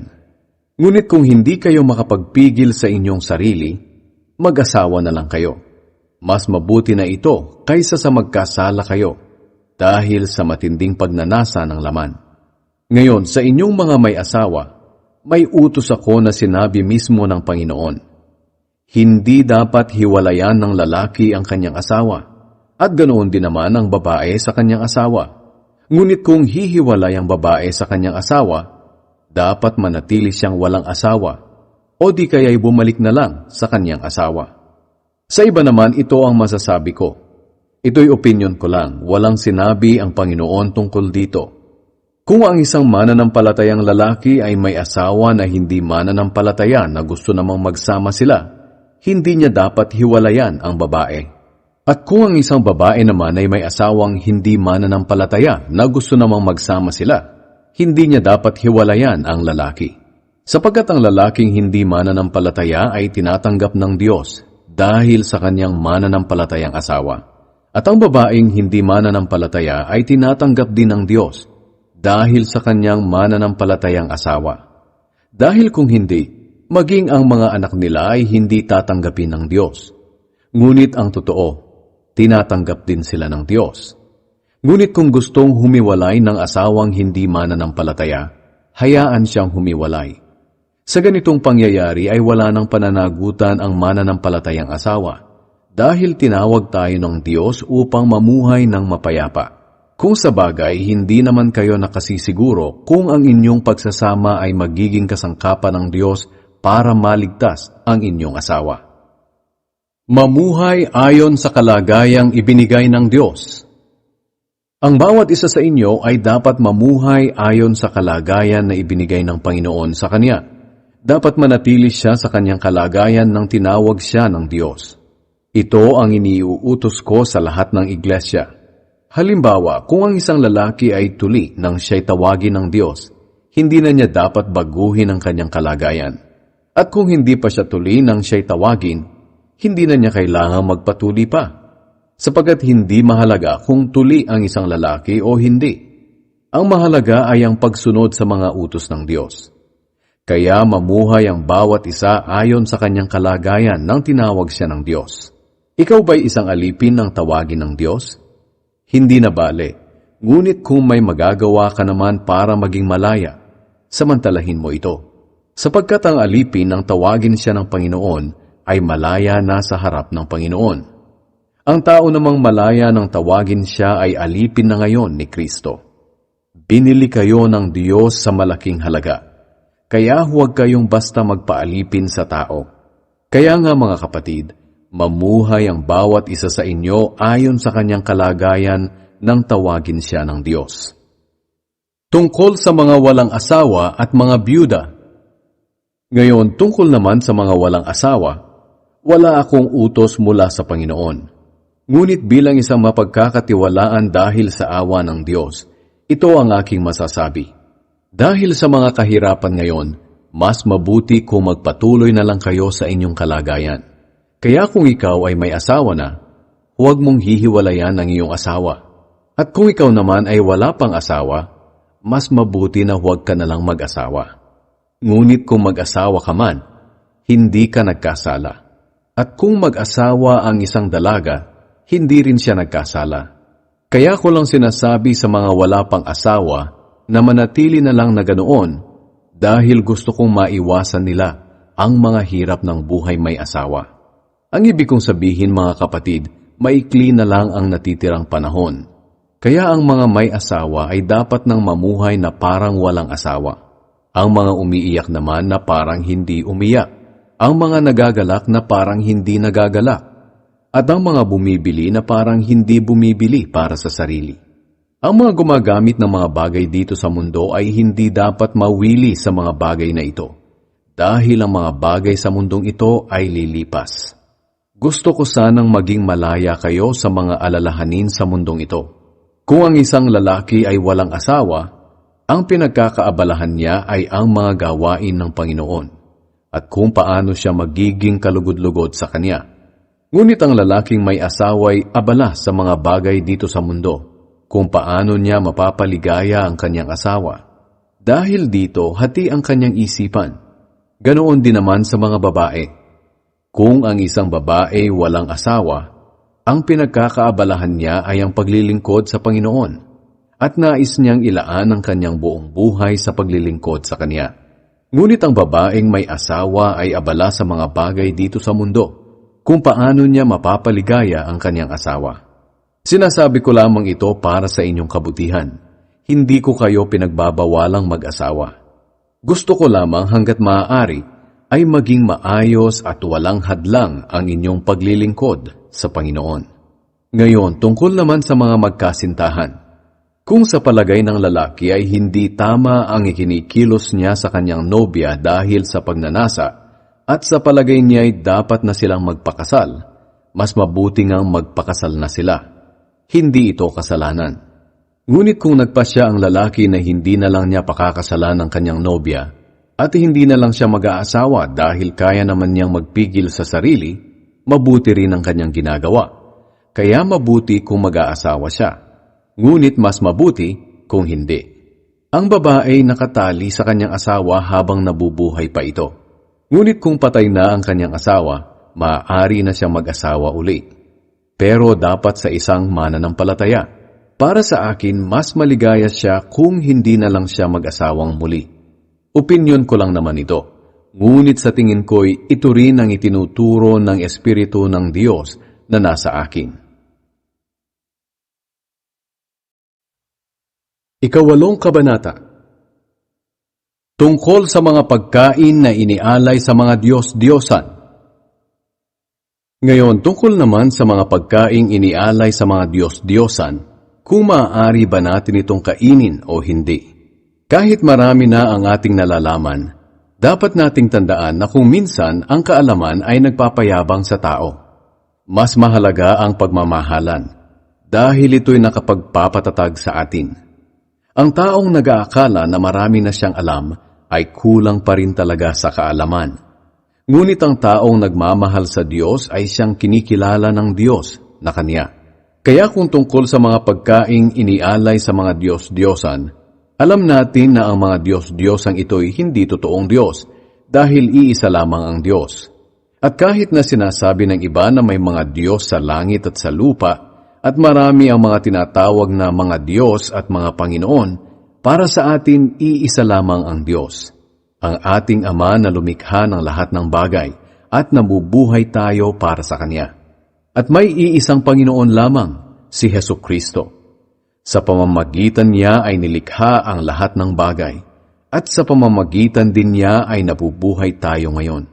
Ngunit kung hindi kayo makapagpigil sa inyong sarili, mag-asawa na lang kayo. Mas mabuti na ito kaysa sa magkasala kayo, dahil sa matinding pagnanasa ng laman. Ngayon, sa inyong mga may asawa, may utos ako na sinabi mismo ng Panginoon. Hindi dapat hiwalayan ng lalaki ang kanyang asawa, at ganoon din naman ang babae sa kanyang asawa. Ngunit kung hihiwalay ang babae sa kanyang asawa, dapat manatili siyang walang asawa, o di kaya'y bumalik na lang sa kanyang asawa. Sa iba naman, ito ang masasabi ko. Ito'y opinyon ko lang, walang sinabi ang Panginoon tungkol dito. Kung ang isang mananampalatayang lalaki ay may asawa na hindi mananampalataya na gusto namang magsama sila, hindi niya dapat hiwalayan ang babae. At kung ang isang babae naman ay may asawang hindi mananampalataya na gusto namang magsama sila, hindi niya dapat hiwalayan ang lalaki. Sapagkat ang lalaking hindi mananampalataya ay tinatanggap ng Diyos dahil sa kanyang mananampalatayang asawa. At ang babaeng hindi mananampalataya ay tinatanggap din ng Diyos dahil sa kanyang mananampalatayang asawa. Dahil kung hindi, maging ang mga anak nila ay hindi tatanggapin ng Diyos. Ngunit ang totoo, tinatanggap din sila ng Diyos. Ngunit kung gustong humiwalay ng asawang hindi mananampalataya, hayaan siyang humiwalay. Sa ganitong pangyayari ay wala ng pananagutan ang mananampalatayang asawa dahil tinawag tayo ng Diyos upang mamuhay ng mapayapa. Kung sa bagay, hindi naman kayo nakasisiguro kung ang inyong pagsasama ay magiging kasangkapan ng Diyos para maligtas ang inyong asawa. Mamuhay ayon sa kalagayang ibinigay ng Diyos. Ang bawat isa sa inyo ay dapat mamuhay ayon sa kalagayan na ibinigay ng Panginoon sa Kanya. Dapat manatili siya sa Kanyang kalagayan nang tinawag siya ng Diyos. Ito ang iniuutos ko sa lahat ng iglesia. Halimbawa, kung ang isang lalaki ay tuli nang siya'y tawagin ng Diyos, hindi na niya dapat baguhin ang kanyang kalagayan. At kung hindi pa siya tuli nang siya'y tawagin, hindi na niya kailangang magpatuli pa, sapagkat hindi mahalaga kung tuli ang isang lalaki o hindi. Ang mahalaga ay ang pagsunod sa mga utos ng Diyos. Kaya mamuhay ang bawat isa ayon sa kanyang kalagayan nang tinawag siya ng Diyos. Ikaw ba'y isang alipin ng tawagin ng Diyos? Hindi na bale, ngunit kung may magagawa ka naman para maging malaya, samantalahin mo ito. Sapagkat ang alipin ang tawagin siya ng Panginoon, ay malaya na sa harap ng Panginoon. Ang tao namang malaya nang tawagin siya ay alipin na ngayon ni Kristo. Binili kayo ng Diyos sa malaking halaga, kaya huwag kayong basta magpaalipin sa tao. Kaya nga mga kapatid, mamuhay ang bawat isa sa inyo ayon sa kanyang kalagayan nang tawagin siya ng Diyos. Tungkol sa mga walang asawa at mga byuda. Ngayon, tungkol naman sa mga walang asawa, wala akong utos mula sa Panginoon. Ngunit bilang isang mapagkakatiwalaan dahil sa awa ng Diyos, ito ang aking masasabi. Dahil sa mga kahirapan ngayon, mas mabuti kung magpatuloy na lang kayo sa inyong kalagayan. Kaya kung ikaw ay may asawa na, huwag mong hihiwalayan ang iyong asawa. At kung ikaw naman ay wala pang asawa, mas mabuti na huwag ka na lang mag-asawa. Ngunit kung mag-asawa ka man, hindi ka nagkasala. At kung mag-asawa ang isang dalaga, hindi rin siya nagkasala. Kaya ko lang sinasabi sa mga wala pang asawa na manatili na lang na ganoon dahil gusto kong maiwasan nila ang mga hirap ng buhay may asawa. Ang ibig kong sabihin mga kapatid, maikli na lang ang natitirang panahon. Kaya ang mga may asawa ay dapat nang mamuhay na parang walang asawa. Ang mga umiiyak naman na parang hindi umiyak. Ang mga nagagalak na parang hindi nagagalak. At ang mga bumibili na parang hindi bumibili para sa sarili. Ang mga gumagamit ng mga bagay dito sa mundo ay hindi dapat mawili sa mga bagay na ito. Dahil ang mga bagay sa mundong ito ay lilipas. Gusto ko sanang maging malaya kayo sa mga alalahanin sa mundong ito. Kung ang isang lalaki ay walang asawa, ang pinagkakaabalahan niya ay ang mga gawain ng Panginoon at kung paano siya magiging kalugod-lugod sa kanya. Ngunit ang lalaking may asawa ay abala sa mga bagay dito sa mundo, kung paano niya mapapaligaya ang kanyang asawa. Dahil dito, hati ang kanyang isipan. Ganoon din naman sa mga babae. Kung ang isang babae walang asawa, ang pinagkakaabalahan niya ay ang paglilingkod sa Panginoon at nais niyang ilaan ang kanyang buong buhay sa paglilingkod sa Kanya. Ngunit ang babaeng may asawa ay abala sa mga bagay dito sa mundo, kung paano niya mapapaligaya ang kanyang asawa. Sinasabi ko lamang ito para sa inyong kabutihan. Hindi ko kayo pinagbabawalang mag-asawa. Gusto ko lamang hanggat maaari ay maging maayos at walang hadlang ang inyong paglilingkod sa Panginoon. Ngayon, tungkol naman sa mga magkasintahan. Kung sa palagay ng lalaki ay hindi tama ang ikinikilos niya sa kanyang nobya dahil sa pagnanasa, at sa palagay niya ay dapat na silang magpakasal, mas mabuti ngang magpakasal na sila. Hindi ito kasalanan. Ngunit kung nagpasya ang lalaki na hindi na lang niya pakakasalan ang kanyang nobya, at hindi na lang siya mag-aasawa dahil kaya naman niyang magpigil sa sarili, mabuti rin ang kanyang ginagawa. Kaya mabuti kung mag-aasawa siya. Ngunit mas mabuti kung hindi. Ang babae nakatali sa kanyang asawa habang nabubuhay pa ito. Ngunit kung patay na ang kanyang asawa, maaari na siyang mag-asawa uli. Pero dapat sa isang mananampalataya. Para sa akin, mas maligaya siya kung hindi na lang siya mag-asawang muli. Opinyon ko lang naman ito. Ngunit sa tingin ko'y ito rin ang itinuturo ng Espiritu ng Diyos na nasa akin. Ikawalong kabanata. Tungkol sa mga pagkain na inialay sa mga Diyos-Diyosan. Ngayon, tungkol naman sa mga pagkaing inialay sa mga Diyos-Diyosan, kung maaari ba natin itong kainin o hindi. Kahit marami na ang ating nalalaman, dapat nating tandaan na kung minsan ang kaalaman ay nagpapayabang sa tao. Mas mahalaga ang pagmamahalan, dahil ito'y nakapagpapatatag sa atin. Ang taong nag-aakala na marami na siyang alam ay kulang pa rin talaga sa kaalaman. Ngunit ang taong nagmamahal sa Diyos ay siyang kinikilala ng Diyos na Kanya. Kaya kung tungkol sa mga pagkaing inialay sa mga Diyos-Diyosan, alam natin na ang mga Diyos-Diyosang ito'y hindi totoong Diyos dahil iisa lamang ang Diyos. At kahit na sinasabi ng iba na may mga Diyos sa langit at sa lupa, at marami ang mga tinatawag na mga Diyos at mga Panginoon, para sa atin iisa lamang ang Diyos. Ang ating Ama na lumikha ng lahat ng bagay at nabubuhay tayo para sa Kanya. At may iisang Panginoon lamang, si Hesukristo. Sa pamamagitan niya ay nilikha ang lahat ng bagay, at sa pamamagitan din niya ay nabubuhay tayo ngayon.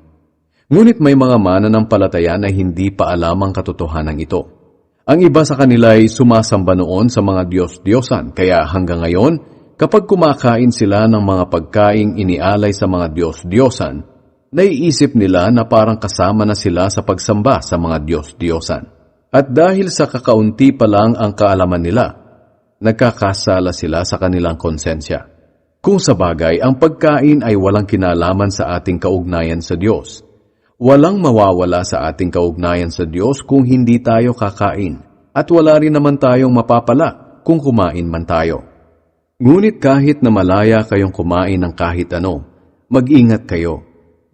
Ngunit may mga mananampalataya na hindi pa alam ang katotohanan ito. Ang iba sa kanila ay sumasamba noon sa mga Diyos-Diyosan, kaya hanggang ngayon, kapag kumakain sila ng mga pagkaing inialay sa mga Diyos-Diyosan, naiisip nila na parang kasama na sila sa pagsamba sa mga Diyos-Diyosan. At dahil sa kakaunti pa lang ang kaalaman nila, nagkakasala sila sa kanilang konsensya. Kung sa bagay, ang pagkain ay walang kinalaman sa ating kaugnayan sa Diyos. Walang mawawala sa ating kaugnayan sa Diyos kung hindi tayo kakain, at wala rin naman tayong mapapala kung kumain man tayo. Ngunit kahit na malaya kayong kumain ng kahit ano, mag-ingat kayo,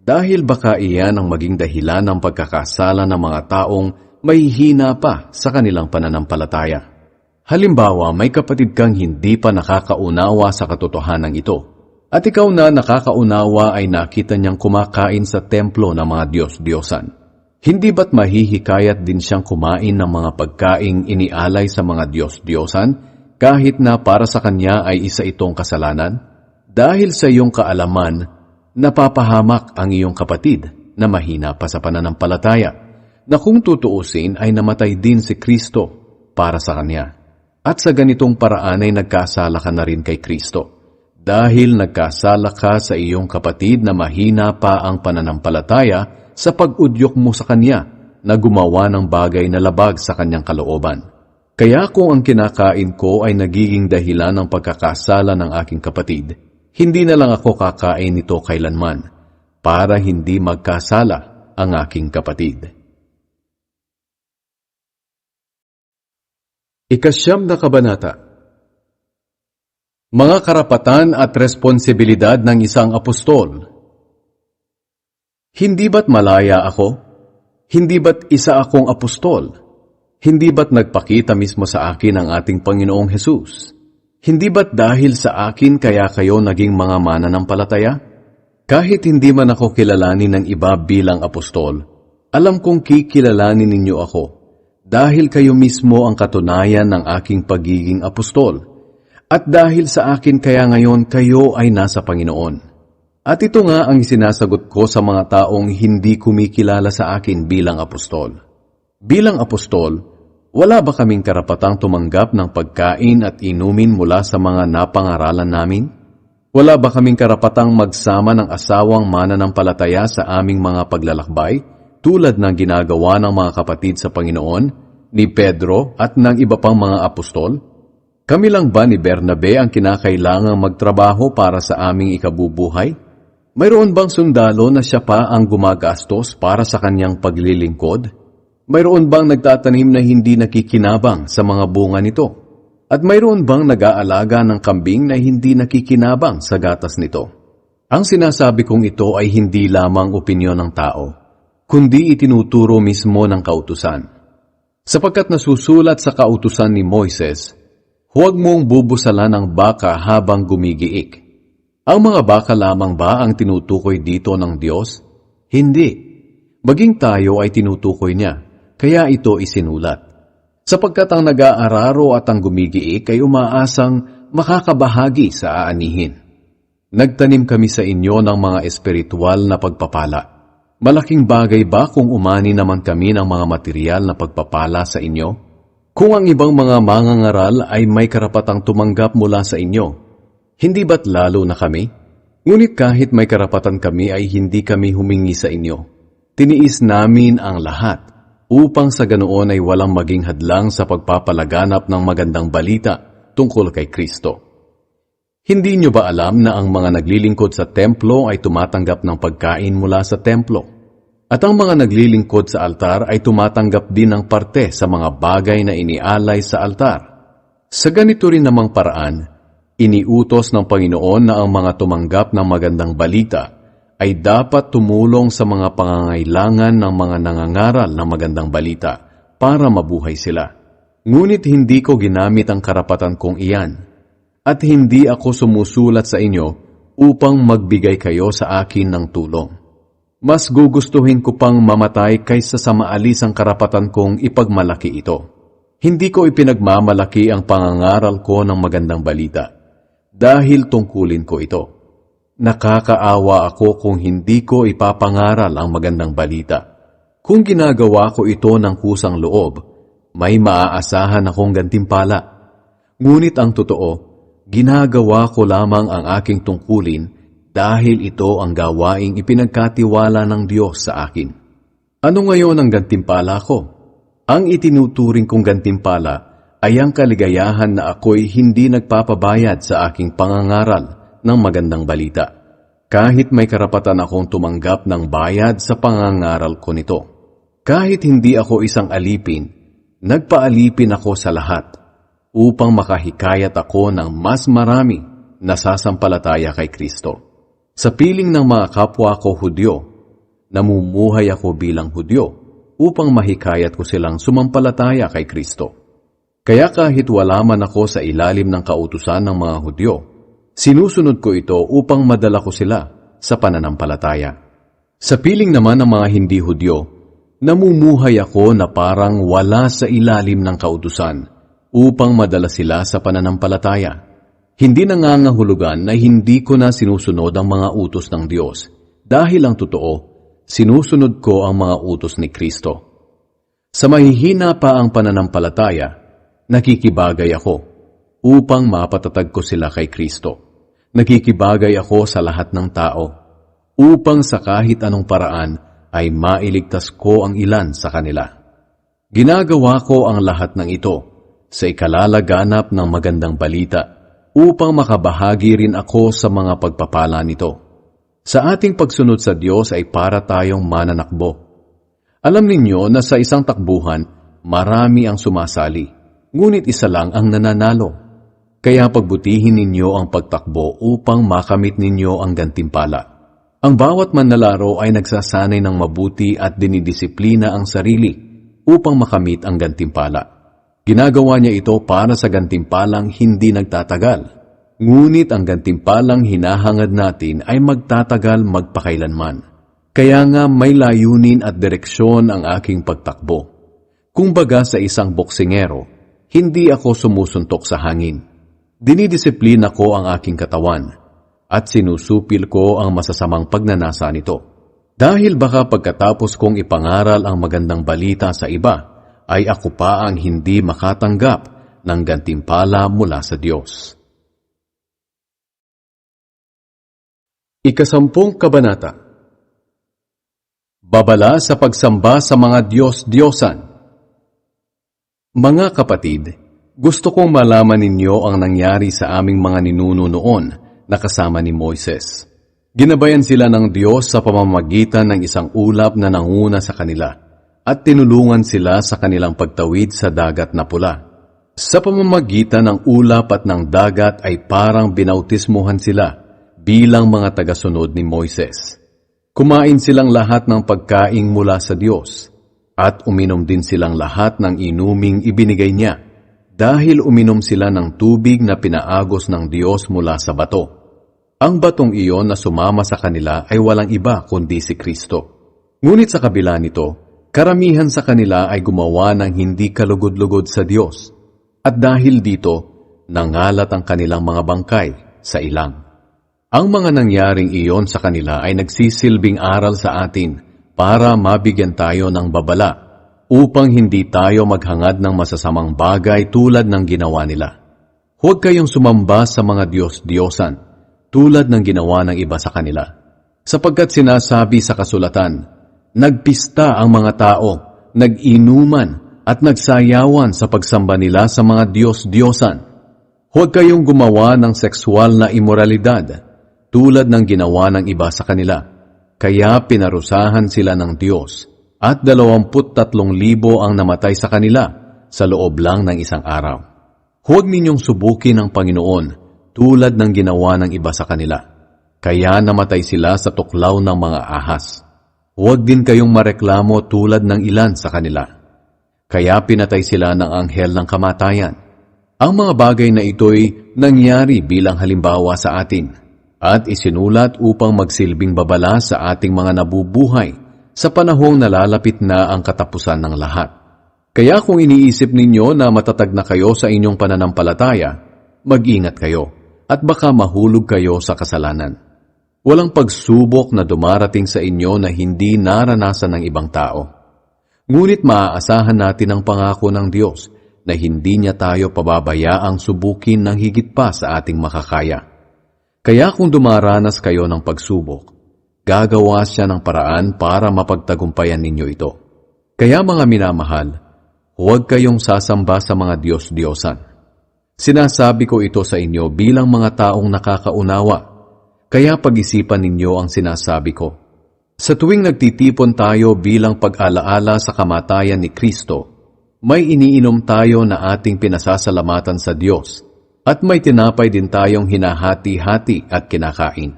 dahil baka iyan ang maging dahilan ng pagkakasala ng mga taong may hina pa sa kanilang pananampalataya. Halimbawa, may kapatid kang hindi pa nakakaunawa sa katotohanan ito, at ikaw na nakakaunawa ay nakita niyang kumakain sa templo ng mga Diyos-Diyosan. Hindi ba't mahihikayat din siyang kumain ng mga pagkaing inialay sa mga Diyos-Diyosan kahit na para sa kanya ay isa itong kasalanan? Dahil sa iyong kaalaman, napapahamak ang iyong kapatid na mahina pa sa pananampalataya, na kung tutuusin ay namatay din si Kristo para sa kanya. At sa ganitong paraan ay nagkasala ka na rin kay Kristo. Dahil nagkasala ka sa iyong kapatid na mahina pa ang pananampalataya sa pag-udyok mo sa kanya na gumawa ng bagay na labag sa kanyang kalooban. Kaya kung ang kinakain ko ay nagiging dahilan ng pagkakasala ng aking kapatid, hindi na lang ako kakain nito kailanman para hindi magkasala ang aking kapatid. Ikasyam na kabanata. Mga karapatan at responsibilidad ng isang apostol. Hindi ba't malaya ako? Hindi ba't isa akong apostol? Hindi ba't nagpakita mismo sa akin ang ating Panginoong Hesus? Hindi ba't dahil sa akin kaya kayo naging mga mananampalataya? Kahit hindi man ako kilalanin ng iba bilang apostol, alam kong kikilalanin ninyo ako, dahil kayo mismo ang katunayan ng aking pagiging apostol. At dahil sa akin kaya ngayon kayo ay nasa Panginoon. At ito nga ang sinasagot ko sa mga taong hindi kumikilala sa akin bilang apostol. Bilang apostol, wala ba kaming karapatang tumanggap ng pagkain at inumin mula sa mga napangaralan namin? Wala ba kaming karapatang magsama ng asawang mananampalataya sa aming mga paglalakbay, tulad ng ginagawa ng mga kapatid sa Panginoon, ni Pedro at ng iba pang mga apostol? Kami lang ba ni Bernabe ang kinakailangang magtrabaho para sa aming ikabubuhay? Mayroon bang sundalo na siya pa ang gumagastos para sa kanyang paglilingkod? Mayroon bang nagtatanim na hindi nakikinabang sa mga bunga nito? At mayroon bang nag-aalaga ng kambing na hindi nakikinabang sa gatas nito? Ang sinasabi kong ito ay hindi lamang opinyon ng tao, kundi itinuturo mismo ng kautusan. Sapagkat nasusulat sa kautusan ni Moises, huwag mong bubusalan ang baka habang gumigiik. Ang mga baka lamang ba ang tinutukoy dito ng Diyos? Hindi. Maging tayo ay tinutukoy niya, kaya ito isinulat. Sapagkat ang nag-aararo at ang gumigiik ay umaasang makakabahagi sa aanihin. Nagtanim kami sa inyo ng mga espiritual na pagpapala. Malaking bagay ba kung umani naman kami ng mga material na pagpapala sa inyo? Kung ang ibang mga mangangaral ay may karapatang tumanggap mula sa inyo, hindi ba't lalo na kami? Ngunit kahit may karapatan kami ay hindi kami humingi sa inyo. Tiniis namin ang lahat upang sa ganoon ay walang maging hadlang sa pagpapalaganap ng magandang balita tungkol kay Kristo. Hindi nyo ba alam na ang mga naglilingkod sa templo ay tumatanggap ng pagkain mula sa templo? At ang mga naglilingkod sa altar ay tumatanggap din ng parte sa mga bagay na inialay sa altar. Sa ganito rin namang paraan, iniutos ng Panginoon na ang mga tumanggap ng magandang balita ay dapat tumulong sa mga pangangailangan ng mga nangangaral ng magandang balita para mabuhay sila. Ngunit hindi ko ginamit ang karapatan kong iyan, at hindi ako sumusulat sa inyo upang magbigay kayo sa akin ng tulong. Mas gugustuhin ko pang mamatay kaysa sa maalis ang karapatan kong ipagmalaki ito. Hindi ko ipinagmamalaki ang pangangaral ko ng magandang balita dahil tungkulin ko ito. Nakakaawa ako kung hindi ko ipapangaral ang magandang balita. Kung ginagawa ko ito ng kusang loob, may maaasahan akong gantimpala. Ngunit ang totoo, ginagawa ko lamang ang aking tungkulin dahil ito ang gawaing ipinagkatiwala ng Diyos sa akin. Ano ngayon ang gantimpala ko? Ang itinuturing kong gantimpala ay ang kaligayahan na ako'y hindi nagpapabayad sa aking pangangaral ng magandang balita. Kahit may karapatan akong tumanggap ng bayad sa pangangaral ko nito. Kahit hindi ako isang alipin, nagpaalipin ako sa lahat upang makahikayat ako ng mas marami na sasampalataya kay Kristo. Sa piling ng mga kapwa ko Hudyo, namumuhay ako bilang Hudyo upang mahikayat ko silang sumampalataya kay Kristo. Kaya kahit wala man ako sa ilalim ng kautusan ng mga Hudyo, sinusunod ko ito upang madala ko sila sa pananampalataya. Sa piling naman ng mga hindi Hudyo, namumuhay ako na parang wala sa ilalim ng kautusan upang madala sila sa pananampalataya. Hindi nangangahulugan na hindi ko na sinusunod ang mga utos ng Diyos dahil ang totoo, sinusunod ko ang mga utos ni Kristo. Sa mahihina pa ang pananampalataya, nakikibagay ako upang mapatatag ko sila kay Kristo. Nakikibagay ako sa lahat ng tao upang sa kahit anong paraan ay mailigtas ko ang ilan sa kanila. Ginagawa ko ang lahat ng ito sa ikalalaganap ng magandang balita upang makabahagi rin ako sa mga pagpapala nito. Sa ating pagsunod sa Diyos ay para tayong mananakbo. Alam ninyo na sa isang takbuhan, marami ang sumasali, ngunit isa lang ang nananalo. Kaya pagbutihin ninyo ang pagtakbo upang makamit ninyo ang gantimpala. Ang bawat manlalaro ay nagsasanay ng mabuti at dinidisiplina ang sarili upang makamit ang gantimpala. Ginagawa niya ito para sa gantimpalang hindi nagtatagal. Ngunit ang gantimpalang hinahangad natin ay magtatagal magpakailanman. Kaya nga may layunin at direksyon ang aking pagtakbo. Kumbaga sa isang boksingero, hindi ako sumusuntok sa hangin. Dinidisiplina ko ang aking katawan at sinusupil ko ang masasamang pagnanasa nito. Dahil baka pagkatapos kong ipangaral ang magandang balita sa iba, ay ako pa ang hindi makatanggap ng gantimpala mula sa Diyos. Ikasampung Kabanata. Babala sa pagsamba sa mga Diyos-Diyosan. Mga kapatid, gusto kong malaman ninyo ang nangyari sa aming mga ninuno noon na kasama ni Moises. Ginabayan sila ng Diyos sa pamamagitan ng isang ulap na nanguna sa kanila at tinulungan sila sa kanilang pagtawid sa dagat na pula. Sa pamamagitan ng ulap at ng dagat ay parang binautismuhan sila bilang mga tagasunod ni Moises. Kumain silang lahat ng pagkaing mula sa Diyos at uminom din silang lahat ng inuming ibinigay niya dahil uminom sila ng tubig na pinaagos ng Diyos mula sa bato. Ang batong iyon na sumama sa kanila ay walang iba kundi si Kristo. Ngunit sa kabila nito, karamihan sa kanila ay gumawa ng hindi kalugod-lugod sa Diyos at dahil dito, nangalat ang kanilang mga bangkay sa ilang. Ang mga nangyaring iyon sa kanila ay nagsisilbing aral sa atin para mabigyan tayo ng babala upang hindi tayo maghangad ng masasamang bagay tulad ng ginawa nila. Huwag kayong sumamba sa mga Diyos-Diyosan tulad ng ginawa ng iba sa kanila. Sapagkat sinasabi sa kasulatan, nagpista ang mga tao, nag-inuman at nagsayawan sa pagsamba nila sa mga Diyos-Diyosan. Huwag kayong gumawa ng sexual na imoralidad tulad ng ginawa ng iba sa kanila. Kaya pinarusahan sila ng Diyos at 23,000 ang namatay sa kanila sa loob lang ng isang araw. Huwag ninyong subukin ang Panginoon tulad ng ginawa ng iba sa kanila. Kaya namatay sila sa tuklaw ng mga ahas. Huwag din kayong mareklamo tulad ng ilan sa kanila. Kaya pinatay sila ng anghel ng kamatayan. Ang mga bagay na ito'y nangyari bilang halimbawa sa atin. at isinulat upang magsilbing babala sa ating mga nabubuhay sa panahong nalalapit na ang katapusan ng lahat. Kaya kung iniisip ninyo na matatag na kayo sa inyong pananampalataya, mag-ingat kayo at baka mahulog kayo sa kasalanan. Walang pagsubok na dumarating sa inyo na hindi naranasan ng ibang tao. Ngunit maaasahan natin ang pangako ng Diyos na hindi niya tayo pababayaang subukin ng higit pa sa ating makakaya. Kaya kung dumaranas kayo ng pagsubok, gagawa siya ng paraan para mapagtagumpayan ninyo ito. Kaya mga minamahal, huwag kayong sasamba sa mga Diyos-Diyosan. Sinasabi ko ito sa inyo bilang mga taong nakakaunawa, kaya pag-isipan ninyo ang sinasabi ko. Sa tuwing nagtitipon tayo bilang pag-alaala sa kamatayan ni Kristo, may iniinom tayo na ating pinasasalamatan sa Diyos at may tinapay din tayong hinahati-hati at kinakain.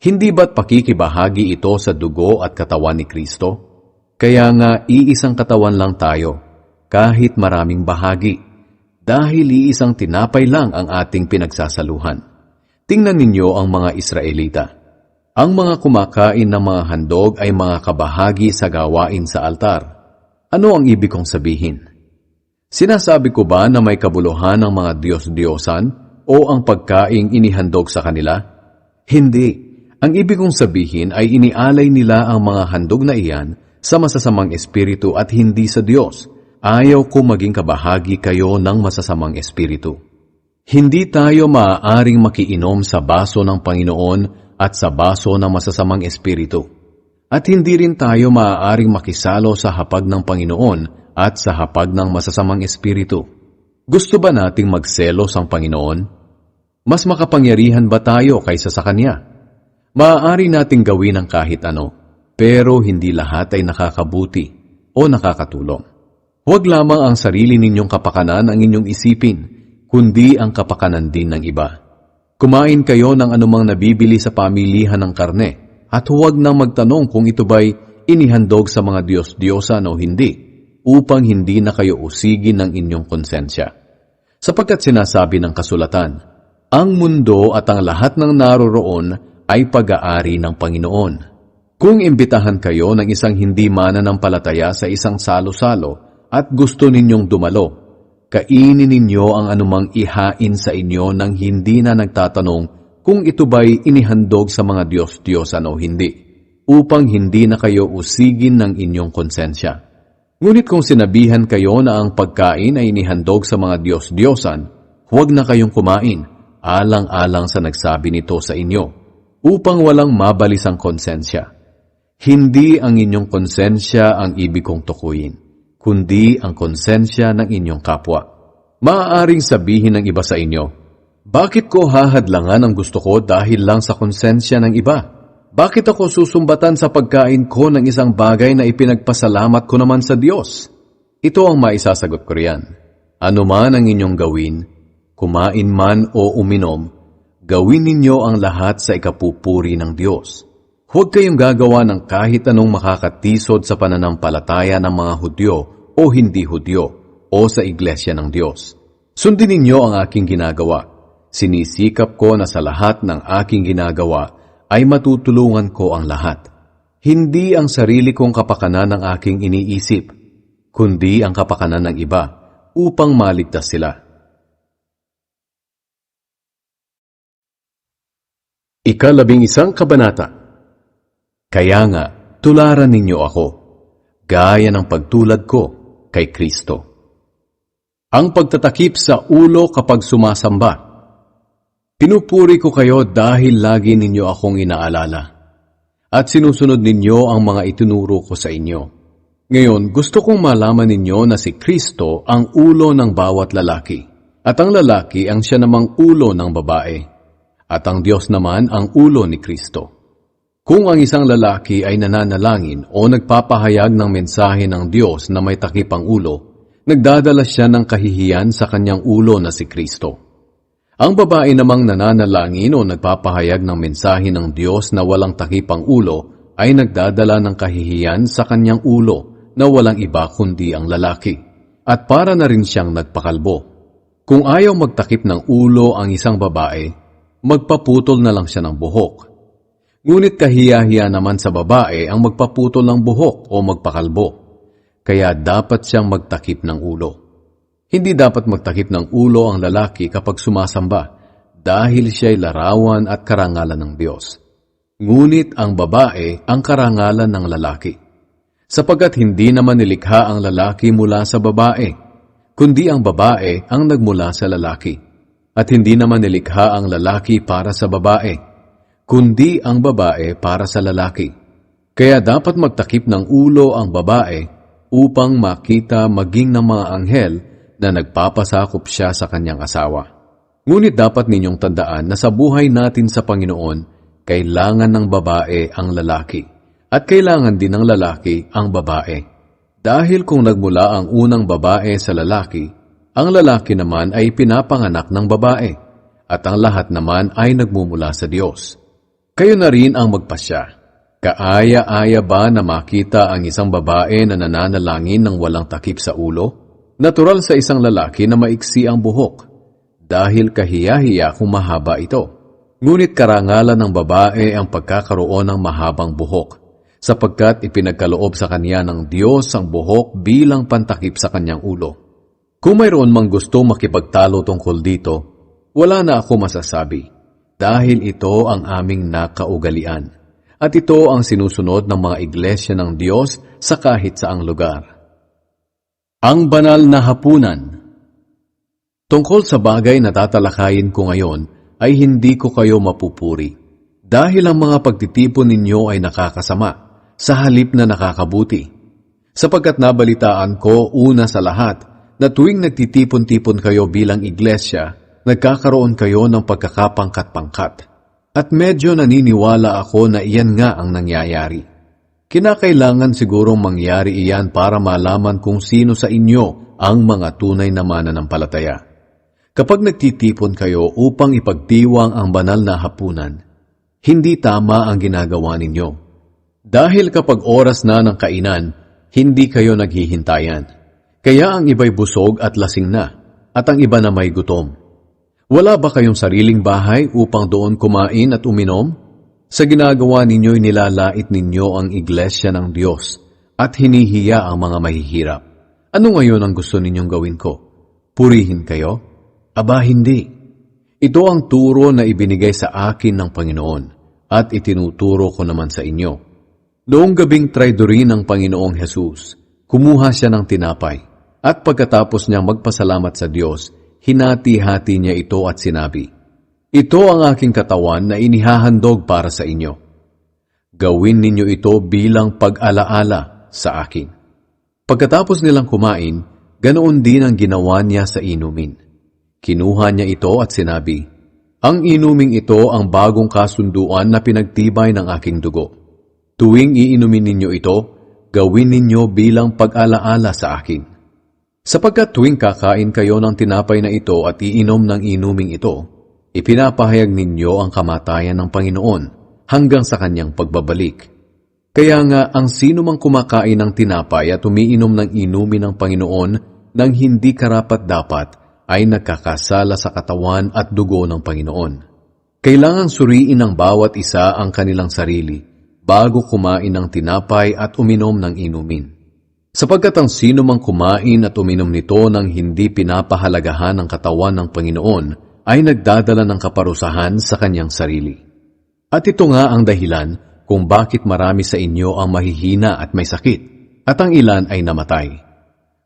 Hindi ba't pakikibahagi ito sa dugo at katawan ni Kristo? Kaya nga iisang katawan lang tayo, kahit maraming bahagi, dahil iisang tinapay lang ang ating pinagsasaluhan. Tingnan ninyo ang mga Israelita. Ang mga kumakain ng mga handog ay mga kabahagi sa gawain sa altar. Ano ang ibig kong sabihin? Sinasabi ko ba na may kabuluhan ng mga Diyos-Diyosan o ang pagkaing inihandog sa kanila? Hindi. Ang ibig kong sabihin ay inialay nila ang mga handog na iyan sa masasamang espiritu at hindi sa Diyos. Ayaw ko maging kabahagi kayo ng masasamang espiritu. Hindi tayo maaaring makiinom sa baso ng Panginoon at sa baso ng masasamang espiritu. At hindi rin tayo maaaring makisalo sa hapag ng Panginoon at sa hapag ng masasamang espiritu. Gusto ba nating magselos ang Panginoon? Mas makapangyarihan ba tayo kaysa sa Kanya? Maaari nating gawin ang kahit ano, pero hindi lahat ay nakakabuti o nakakatulong. Huwag lamang ang sarili ninyong kapakanan ang inyong isipin, kundi ang kapakanan din ng iba. Kumain kayo ng anumang nabibili sa pamilihan ng karne, at huwag nang magtanong kung ito ba'y inihandog sa mga Diyos-Diyosan o hindi, upang hindi na kayo usigin ng inyong konsensya. Sapagkat sinasabi ng kasulatan, ang mundo at ang lahat ng naroroon ay pag-aari ng Panginoon. Kung imbitahan kayo ng isang hindi mananampalataya sa isang salo-salo at gusto ninyong dumalo, kainin ninyo ang anumang ihain sa inyo nang hindi na nagtatanong kung ito ba'y inihandog sa mga Diyos-Diyosan o hindi, upang hindi na kayo usigin ng inyong konsensya. Ngunit kung sinabihan kayo na ang pagkain ay inihandog sa mga Diyos-Diyosan, huwag na kayong kumain, alang-alang sa nagsabi nito sa inyo, upang walang mabalis ang konsensya. Hindi ang inyong konsensya ang ibig kong tukuyin, kundi ang konsensya ng inyong kapwa. Maaaring sabihin ng iba sa inyo, bakit ko hahadlangan ang gusto ko dahil lang sa konsensya ng iba? Bakit ako susumbatan sa pagkain ko ng isang bagay na ipinagpasalamat ko naman sa Diyos? Ito ang maisasagot ko riyan. Ano man ang inyong gawin, kumain man o uminom, gawin ninyo ang lahat sa ikapupuri ng Diyos. Huwag kayong gagawa ng kahit anong makakatisod sa pananampalataya ng mga Hudyo o hindi Hudyo o sa Iglesia ng Diyos. Sundin ninyo ang aking ginagawa. Sinisikap ko na sa lahat ng aking ginagawa ay matutulungan ko ang lahat. Hindi ang sarili kong kapakanan ang aking iniisip, kundi ang kapakanan ng iba upang maligtas sila. Ika-11 Kabanata. Kaya nga, tularan ninyo ako, gaya ng pagtulad ko kay Kristo. Ang pagtatakip sa ulo kapag sumasamba. Pinupuri ko kayo dahil lagi ninyo akong inaalala, at sinusunod ninyo ang mga itinuro ko sa inyo. Ngayon, gusto kong malaman ninyo na si Kristo ang ulo ng bawat lalaki, at ang lalaki ang siya namang ulo ng babae, at ang Diyos naman ang ulo ni Kristo. Kung ang isang lalaki ay nananalangin o nagpapahayag ng mensahe ng Diyos na may takip ang ulo, nagdadala siya ng kahihiyan sa kanyang ulo na si Kristo. Ang babae namang nananalangin o nagpapahayag ng mensahe ng Diyos na walang takip ang ulo ay nagdadala ng kahihiyan sa kanyang ulo na walang iba kundi ang lalaki, at para na rin siyang nagpakalbo. Kung ayaw magtakip ng ulo ang isang babae, magpaputol na lang siya ng buhok. Ngunit kahiya-hiya naman sa babae ang magpaputol ng buhok o magpakalbo, kaya dapat siyang magtakip ng ulo. Hindi dapat magtakip ng ulo ang lalaki kapag sumasamba dahil siya'y larawan at karangalan ng Diyos. Ngunit ang babae ang karangalan ng lalaki, sapagkat hindi naman nilikha ang lalaki mula sa babae, kundi ang babae ang nagmula sa lalaki. At hindi naman nilikha ang lalaki para sa babae, kundi ang babae para sa lalaki. Kaya dapat magtakip ng ulo ang babae upang makita maging ng mga anghel na nagpapasakop siya sa kanyang asawa. Ngunit dapat ninyong tandaan na sa buhay natin sa Panginoon, kailangan ng babae ang lalaki at kailangan din ng lalaki ang babae. Dahil kung nagmula ang unang babae sa lalaki, ang lalaki naman ay pinapanganak ng babae at ang lahat naman ay nagmumula sa Diyos. Kayo na rin ang magpasya. Kaaya-aya ba na makita ang isang babae na nananalangin ng walang takip sa ulo? Natural sa isang lalaki na maiksi ang buhok dahil kahiya-hiya kung mahaba ito. Ngunit karangalan ng babae ang pagkakaroon ng mahabang buhok sapagkat ipinagkaloob sa kanya ng Diyos ang buhok bilang pantakip sa kanyang ulo. Kung mayroon mang gusto makipagtalo tungkol dito, wala na ako masasabi dahil ito ang aming nakaugalian at ito ang sinusunod ng mga iglesia ng Diyos sa kahit saang lugar. Ang banal na hapunan. Tungkol sa bagay na tatalakayin ko ngayon ay hindi ko kayo mapupuri dahil ang mga pagtitipon ninyo ay nakakasama sa halip na nakakabuti. Sapagkat nabalitaan ko una sa lahat na tuwing nagtitipon-tipon kayo bilang iglesia, nagkakaroon kayo ng pagkakapangkat-pangkat. At medyo naniniwala ako na iyan nga ang nangyayari. Kinakailangan sigurong mangyari iyan para malaman kung sino sa inyo ang mga tunay na mananampalataya. Kapag nagtitipon kayo upang ipagdiwang ang banal na hapunan, hindi tama ang ginagawa ninyo. Dahil kapag oras na ng kainan, hindi kayo naghihintayan. Kaya ang iba'y busog at lasing na, at ang iba na may gutom. Wala ba kayong sariling bahay upang doon kumain at uminom? Sa ginagawa ninyo'y nilalait ninyo ang iglesia ng Diyos at hinihiya ang mga mahihirap. Ano ngayon ang gusto ninyong gawin ko? Purihin kayo? Aba, hindi. Ito ang turo na ibinigay sa akin ng Panginoon at itinuturo ko naman sa inyo. Noong gabing traidorin ng Panginoong Hesus, kumuha siya ng tinapay. At pagkatapos niyang magpasalamat sa Diyos, hinati-hati niya ito at sinabi, "Ito ang aking katawan na inihahandog para sa inyo. Gawin ninyo ito bilang pag-alaala sa akin." Pagkatapos nilang kumain, ganoon din ang ginawa niya sa inumin. Kinuha niya ito at sinabi, "Ang inuming ito ang bagong kasunduan na pinagtibay ng aking dugo. Tuwing iinumin ninyo ito, gawin ninyo bilang pag-alaala sa akin. Sapagkat tuwing kakain kayo ng tinapay na ito at iinom ng inuming ito, ipinapahayag ninyo ang kamatayan ng Panginoon hanggang sa kanyang pagbabalik. Kaya nga ang sino mang kumakain ng tinapay at umiinom ng inumin ng Panginoon nang hindi karapat-dapat ay nagkakasala sa katawan at dugo ng Panginoon. Kailangang suriin ng bawat isa ang kanilang sarili bago kumain ng tinapay at uminom ng inumin. Sapagkat ang sino mang kumain at uminom nito nang hindi pinapahalagahan ang katawan ng Panginoon ay nagdadala ng kaparusahan sa kanyang sarili. At ito nga ang dahilan kung bakit marami sa inyo ang mahihina at may sakit, at ang ilan ay namatay.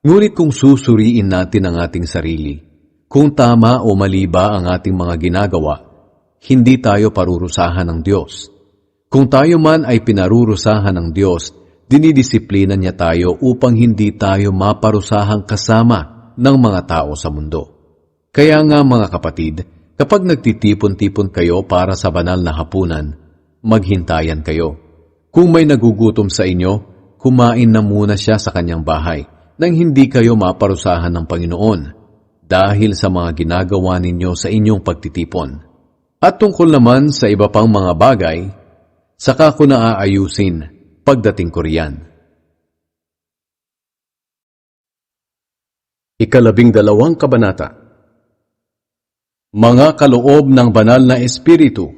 Ngunit kung susuriin natin ang ating sarili, kung tama o mali ba ang ating mga ginagawa, hindi tayo parurusahan ng Diyos. Kung tayo man ay pinarurusahan ng Diyos, dinidisiplina niya tayo upang hindi tayo maparusahang kasama ng mga tao sa mundo. Kaya nga mga kapatid, kapag nagtitipon-tipon kayo para sa banal na hapunan, maghintayan kayo. Kung may nagugutom sa inyo, kumain na muna siya sa kanyang bahay nang hindi kayo maparusahan ng Panginoon dahil sa mga ginagawa ninyo sa inyong pagtitipon. At tungkol naman sa iba pang mga bagay, saka ko na aayusin pagdating ko riyan. 12 Kabanata. Mga kaloob ng banal na espiritu.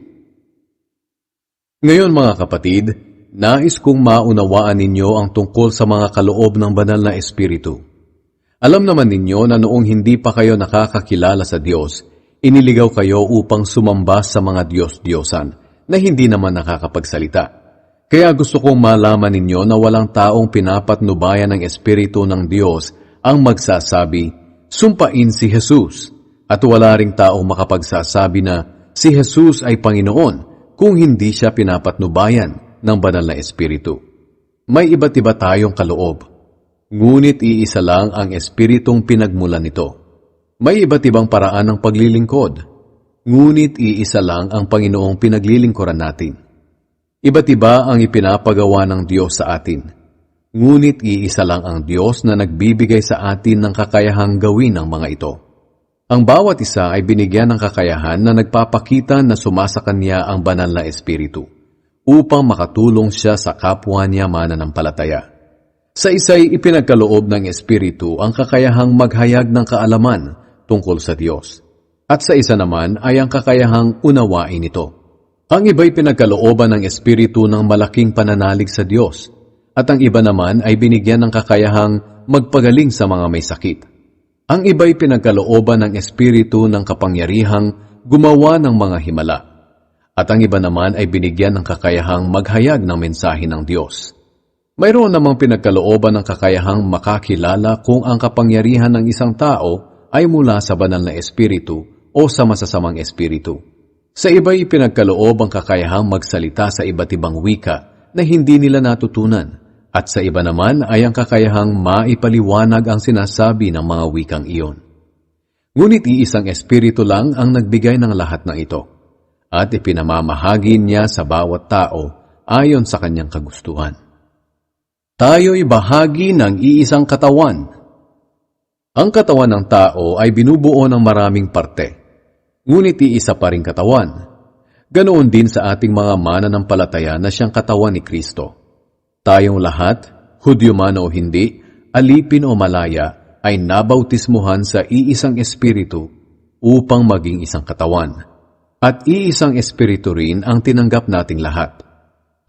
Ngayon mga kapatid, nais kong maunawaan ninyo ang tungkol sa mga kaloob ng banal na espiritu. Alam naman ninyo na noong hindi pa kayo nakakakilala sa Diyos, iniligaw kayo upang sumamba sa mga Diyos-Diyosan na hindi naman nakakapagsalita. Kaya gusto kong malaman ninyo na walang taong pinapatnubayan ng Espiritu ng Diyos ang magsasabi, "Sumpain si Jesus." At wala ring taong makapagsasabi na si Jesus ay Panginoon kung hindi siya pinapatnubayan ng banal na Espiritu. May iba't iba tayong kaloob, ngunit iisa lang ang Espiritong pinagmulan nito. May iba't ibang paraan ng paglilingkod, ngunit iisa lang ang Panginoong pinaglilingkuran natin. Iba't iba ang ipinapagawa ng Diyos sa atin, ngunit iisa lang ang Diyos na nagbibigay sa atin ng kakayahang gawin ang mga ito. Ang bawat isa ay binigyan ng kakayahan na nagpapakita na sumasakanya ang banal na Espiritu upang makatulong siya sa kapwa niya mananampalataya. Sa isa'y ipinagkaloob ng Espiritu ang kakayahang maghayag ng kaalaman tungkol sa Diyos, at sa isa naman ay ang kakayahang unawain ito. Ang iba'y pinagkalooban ng Espiritu ng malaking pananalig sa Diyos, at ang iba naman ay binigyan ng kakayahang magpagaling sa mga may sakit. Ang iba'y pinagkalooban ng Espiritu ng kapangyarihang gumawa ng mga himala, at ang iba naman ay binigyan ng kakayahang maghayag ng mensahe ng Diyos. Mayroon namang pinagkalooban ng kakayahang makakilala kung ang kapangyarihan ng isang tao ay mula sa banal na Espiritu o sa masasamang Espiritu. Sa iba'y pinagkaloob ang kakayahang magsalita sa iba't ibang wika na hindi nila natutunan, at sa iba naman ay ang kakayahang maipaliwanag ang sinasabi ng mga wikang iyon. Ngunit iisang Espiritu lang ang nagbigay ng lahat ng ito, at ipinamamahagi niya sa bawat tao ayon sa kanyang kagustuhan. Tayo'y bahagi ng iisang katawan. Ang katawan ng tao ay binubuo ng maraming parte, ngunit iisa pa ring katawan. Ganoon din sa ating mga mananampalataya na siyang katawan ni Kristo. Tayong lahat, Hudyo man o hindi, alipin o malaya, ay nabautismuhan sa iisang Espiritu upang maging isang katawan. At iisang Espiritu rin ang tinanggap nating lahat.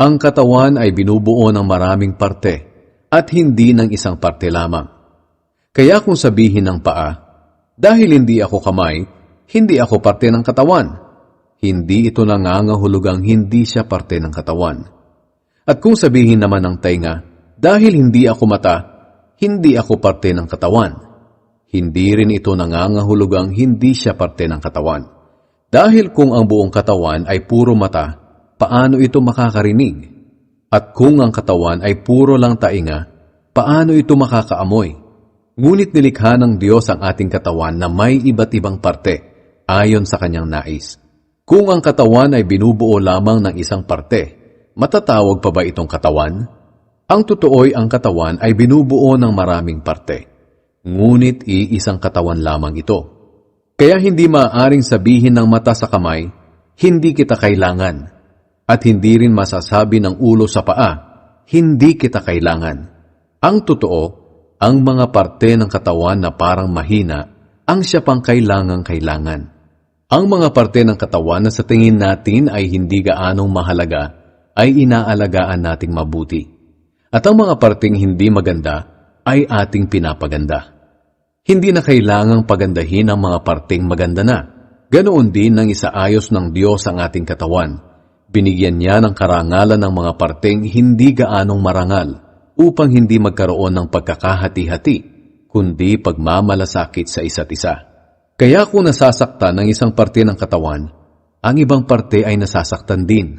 Ang katawan ay binubuo ng maraming parte at hindi ng isang parte lamang. Kaya kung sabihin ng paa, "Dahil hindi ako kamay, hindi ako parte ng katawan," hindi ito nangangahulugang hindi siya parte ng katawan. At kung sabihin naman ng tainga, "Dahil hindi ako mata, hindi ako parte ng katawan," hindi rin ito nangangahulugang hindi siya parte ng katawan. Dahil kung ang buong katawan ay puro mata, paano ito makakarinig? At kung ang katawan ay puro lang tainga, paano ito makakaamoy? Ngunit nilikha ng Diyos ang ating katawan na may iba't ibang parte, ayon sa kanyang nais. Kung ang katawan ay binubuo lamang ng isang parte, matatawag pa ba itong katawan? Ang totoo'y ang katawan ay binubuo ng maraming parte, ngunit iisang katawan lamang ito. Kaya hindi maaaring sabihin ng mata sa kamay, "Hindi kita kailangan," at hindi rin masasabi ng ulo sa paa, "Hindi kita kailangan." Ang totoo, ang mga parte ng katawan na parang mahina, ang siya pang kailangan. Ang mga parte ng katawan na sa tingin natin ay hindi gaanong mahalaga, ay inaalagaan nating mabuti. At ang mga parteng hindi maganda ay ating pinapaganda. Hindi na kailangang pagandahin ang mga parteng maganda na. Ganoon din nang isaayos ng Diyos ang ating katawan. Binigyan niya ng karangalan ng mga parteng hindi gaanong marangal upang hindi magkaroon ng pagkakahati-hati, kundi pagmamalasakit sa isa't isa. Kaya kung nasasaktan ang isang parte ng katawan, ang ibang parte ay nasasaktan din.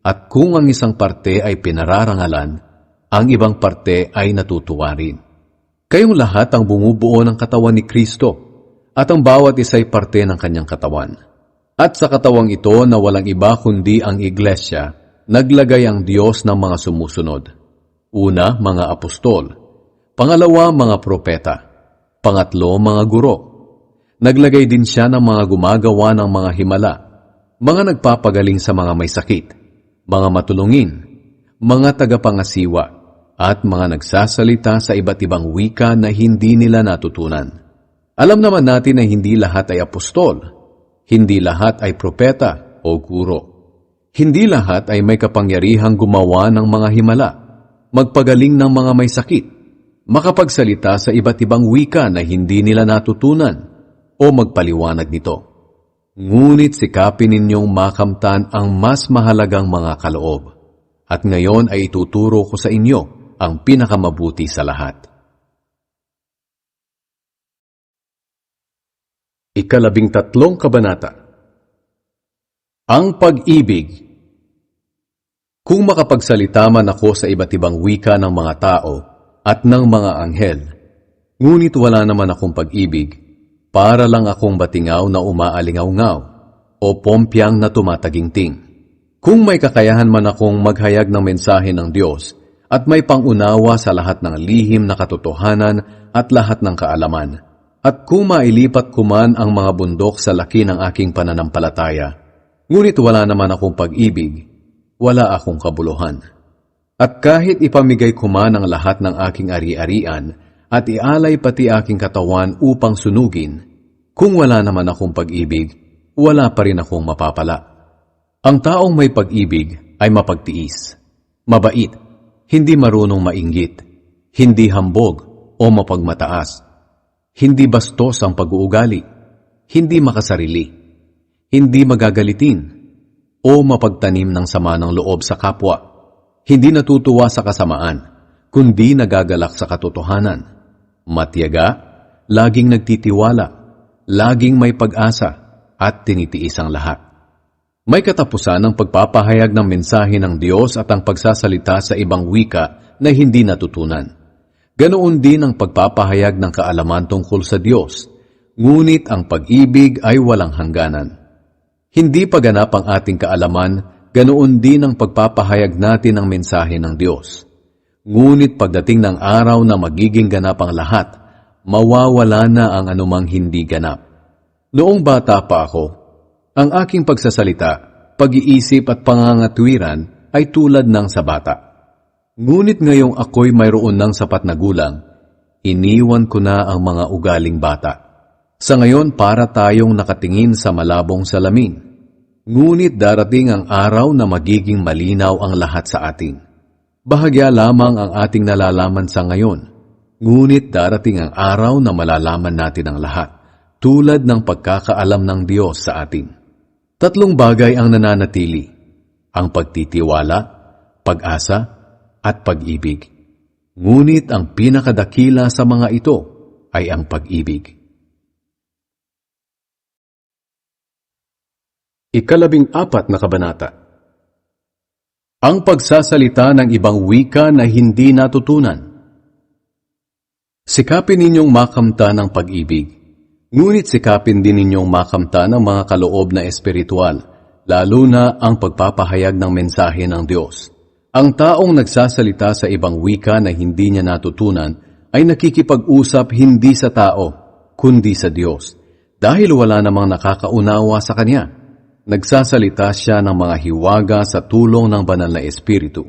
At kung ang isang parte ay pinararangalan, ang ibang parte ay natutuwa rin. Kayong lahat ang bumubuo ng katawan ni Kristo, at ang bawat isa'y parte ng kanyang katawan. At sa katawang ito na walang iba kundi ang Iglesia, naglagay ang Diyos ng mga sumusunod. Una, mga apostol. Pangalawa, mga propeta. Pangatlo, mga guro. Naglagay din siya ng mga gumagawa ng mga himala, mga nagpapagaling sa mga may sakit, mga matulungin, mga tagapangasiwa, at mga nagsasalita sa iba't ibang wika na hindi nila natutunan. Alam naman natin na hindi lahat ay apostol, Hindi lahat ay propeta o guro. Hindi lahat ay may kapangyarihang gumawa ng mga himala, magpagaling ng mga may sakit, makapagsalita sa iba't ibang wika na hindi nila natutunan o magpaliwanag nito. Ngunit sikapin ninyong makamtan ang mas mahalagang mga kaloob. At ngayon ay ituturo ko sa inyo ang pinakamabuti sa lahat. 13 Kabanata. Ang pag-ibig. Kung makapagsalita man ako sa iba't ibang wika ng mga tao at ng mga anghel, ngunit wala naman akong pag-ibig, para lang akong batingaw na umaalingaw-ngaw o pompyang na tumataginting. Kung may kakayahan man akong maghayag ng mensahe ng Diyos at may pangunawa sa lahat ng lihim na katotohanan at lahat ng kaalaman, at kung mailipat ko man ang mga bundok sa laki ng aking pananampalataya, ngunit wala naman akong pag-ibig, wala akong kabuluhan. At kahit ipamigay ko man ang lahat ng aking ari-arian at ialay pati aking katawan upang sunugin, kung wala naman akong pag-ibig, wala pa rin akong mapapala. Ang taong may pag-ibig ay mapagtiis, mabait, hindi marunong mainggit, hindi hambog o mapagmataas, hindi bastos ang pag-uugali, hindi makasarili, hindi magagalitin o mapagtanim ng sama ng loob sa kapwa, hindi natutuwa sa kasamaan, kundi nagagalak sa katotohanan, matiyaga, laging nagtitiwala, laging may pag-asa at tinitiis ang lahat. May katapusan ang pagpapahayag ng mensahe ng Diyos at ang pagsasalita sa ibang wika na hindi natutunan. Ganoon din ang pagpapahayag ng kaalaman tungkol sa Diyos, ngunit ang pag-ibig ay walang hangganan. Hindi pa ganap ang ating kaalaman, ganoon din ang pagpapahayag natin ng mensahe ng Diyos. Ngunit pagdating ng araw na magiging ganap ang lahat, mawawala na ang anumang hindi ganap. Noong bata pa ako, ang aking pagsasalita, pag-iisip at pangangatwiran ay tulad ng sa bata. Ngunit ngayong ako'y mayroon ng sapat na gulang, iniwan ko na ang mga ugaling bata. Sa ngayon para tayong nakatingin sa malabong salamin. Ngunit darating ang araw na magiging malinaw ang lahat sa atin. Bahagya lamang ang ating nalalaman sa ngayon. Ngunit darating ang araw na malalaman natin ang lahat, tulad ng pagkakaalam ng Diyos sa atin. 3 bagay ang nananatili, ang pagtitiwala, pag-asa, at pag-ibig. Ngunit ang pinakadakila sa mga ito ay ang pag-ibig. 14 na Kabanata. Ang pagsasalita ng ibang wika na hindi natutunan. Sikapin ninyong makamta ng pag-ibig. Ngunit sikapin din ninyong makamtan ang mga kaloob na espiritual, lalo na ang pagpapahayag ng mensahe ng Diyos. Ang taong nagsasalita sa ibang wika na hindi niya natutunan ay nakikipag-usap hindi sa tao, kundi sa Diyos, dahil wala namang nakakaunawa sa Kanya. Nagsasalita siya ng mga hiwaga sa tulong ng banal na Espiritu.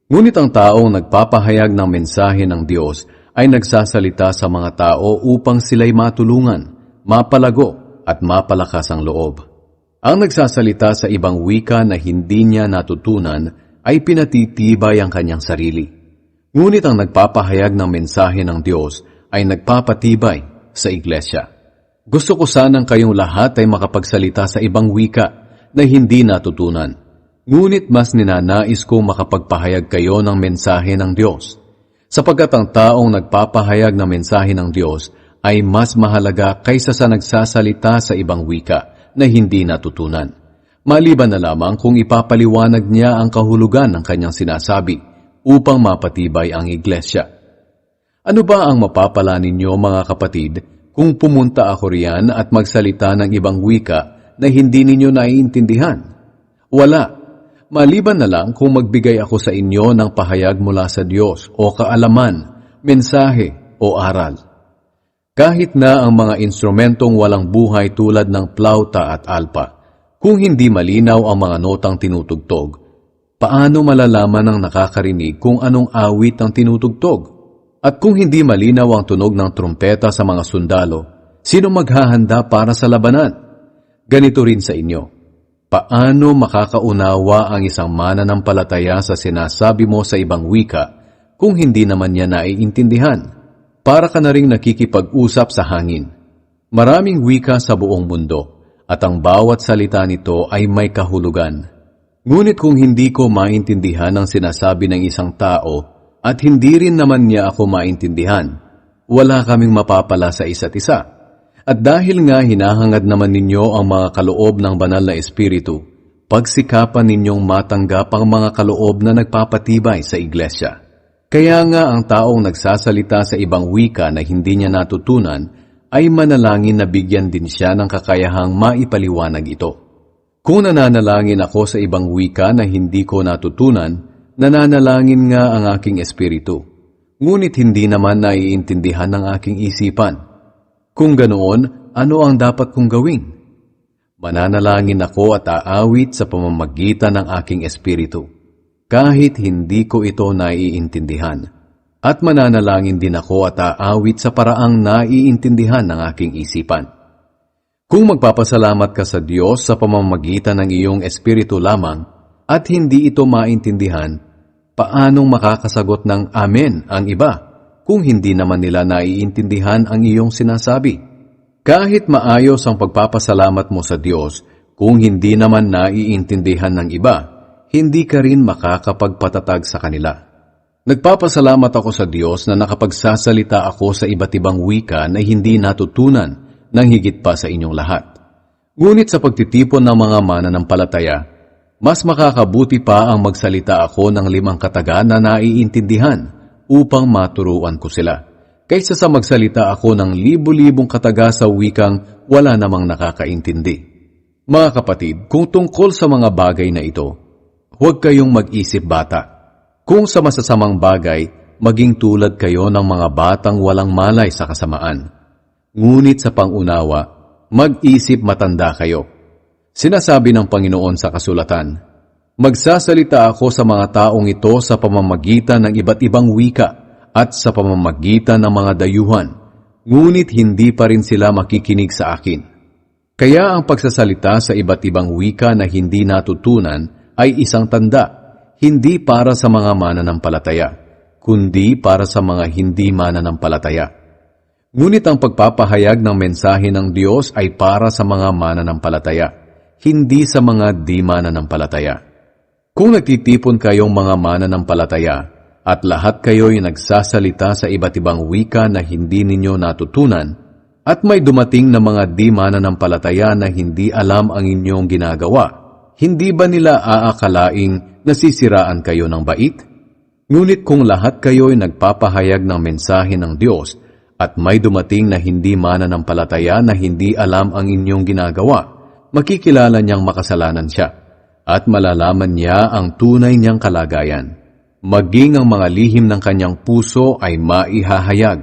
Ngunit ang taong nagpapahayag ng mensahe ng Diyos ay nagsasalita sa mga tao upang sila'y matulungan, mapalago at mapalakas ang loob. Ang nagsasalita sa ibang wika na hindi niya natutunan ay pinatitibay ang kanyang sarili. Ngunit ang nagpapahayag ng mensahe ng Diyos ay nagpapatibay sa iglesia. Gusto ko sanang kayong lahat ay makapagsalita sa ibang wika na hindi natutunan. Ngunit mas ninanais kong makapagpahayag kayo ng mensahe ng Diyos. Sapagkat ang taong nagpapahayag ng mensahe ng Diyos ay mas mahalaga kaysa sa nagsasalita sa ibang wika na hindi natutunan. Maliban na lamang kung ipapaliwanag niya ang kahulugan ng kanyang sinasabi upang mapatibay ang iglesia. Ano ba ang mapapala ninyo mga kapatid kung pumunta ako riyan at magsalita ng ibang wika na hindi ninyo naiintindihan? Wala. Maliban na lang kung magbigay ako sa inyo ng pahayag mula sa Diyos o kaalaman, mensahe o aral. Kahit na ang mga instrumentong walang buhay tulad ng plauta at alpa, kung hindi malinaw ang mga notang tinutugtog, paano malalaman ng nakakarinig kung anong awit ang tinutugtog? At kung hindi malinaw ang tunog ng trumpeta sa mga sundalo, sino maghahanda para sa labanan? Ganito rin sa inyo. Paano makakaunawa ang isang mananampalataya sa sinasabi mo sa ibang wika kung hindi naman niya naiintindihan? Para ka na ring nakikipag-usap sa hangin. Maraming wika sa buong mundo at ang bawat salita nito ay may kahulugan. Ngunit kung hindi ko maintindihan ang sinasabi ng isang tao at hindi rin naman niya ako maintindihan, wala kaming mapapala sa isa't isa. At dahil nga hinahangad naman ninyo ang mga kaloob ng banal na espiritu, pagsikapan ninyong matanggap ang mga kaloob na nagpapatibay sa iglesia. Kaya nga ang taong nagsasalita sa ibang wika na hindi niya natutunan ay manalangin na bigyan din siya ng kakayahang maipaliwanag ito. Kung nananalangin ako sa ibang wika na hindi ko natutunan, nananalangin nga ang aking espiritu. Ngunit hindi naman naiintindihan ng aking isipan. Kung ganoon, ano ang dapat kong gawin? Mananalangin ako at aawit sa pamamagitan ng aking espiritu, kahit hindi ko ito naiintindihan. At mananalangin din ako at aawit sa paraang naiintindihan ng aking isipan. Kung magpapasalamat ka sa Diyos sa pamamagitan ng iyong espiritu lamang at hindi ito maintindihan, paanong makakasagot ng Amen ang iba kung hindi naman nila naiintindihan ang iyong sinasabi? Kahit maayos ang pagpapasalamat mo sa Diyos, kung hindi naman naiintindihan ng iba, hindi ka rin makakapagpatatag sa kanila. Nagpapasalamat ako sa Diyos na nakapagsasalita ako sa iba't ibang wika na hindi natutunan ng higit pa sa inyong lahat. Ngunit sa pagtitipon ng mga mananampalataya, mas makakabuti pa ang magsalita ako ng 5 kataga na naiintindihan upang maturuan ko sila, kaysa sa magsalita ako ng libu-libong kataga sa wikang wala namang nakakaintindi. Mga kapatid, kung tungkol sa mga bagay na ito, huwag kayong mag-isip bata. Kung sa masasamang bagay, maging tulad kayo ng mga batang walang malay sa kasamaan. Ngunit sa pangunawa, mag-isip matanda kayo. Sinasabi ng Panginoon sa kasulatan, magsasalita ako sa mga taong ito sa pamamagitan ng iba't ibang wika at sa pamamagitan ng mga dayuhan, ngunit hindi pa rin sila makikinig sa akin. Kaya ang pagsasalita sa iba't ibang wika na hindi natutunan ay isang tanda, hindi para sa mga mananampalataya, kundi para sa mga hindi mananampalataya. Ngunit ang pagpapahayag ng mensahe ng Diyos ay para sa mga mananampalataya, hindi sa mga di mananampalataya. Kung nagtitipon kayong mga mananampalataya at lahat kayo'y nagsasalita sa iba't ibang wika na hindi ninyo natutunan, at may dumating na mga di mananampalataya na hindi alam ang inyong ginagawa, hindi ba nila aakalaing nasisiraan kayo ng bait? Ngunit kung lahat kayo'y nagpapahayag ng mensahe ng Diyos at may dumating na hindi mananampalataya na hindi alam ang inyong ginagawa, makikilala niyang makasalanan siya at malalaman niya ang tunay niyang kalagayan. Maging ang mga lihim ng kanyang puso ay maihahayag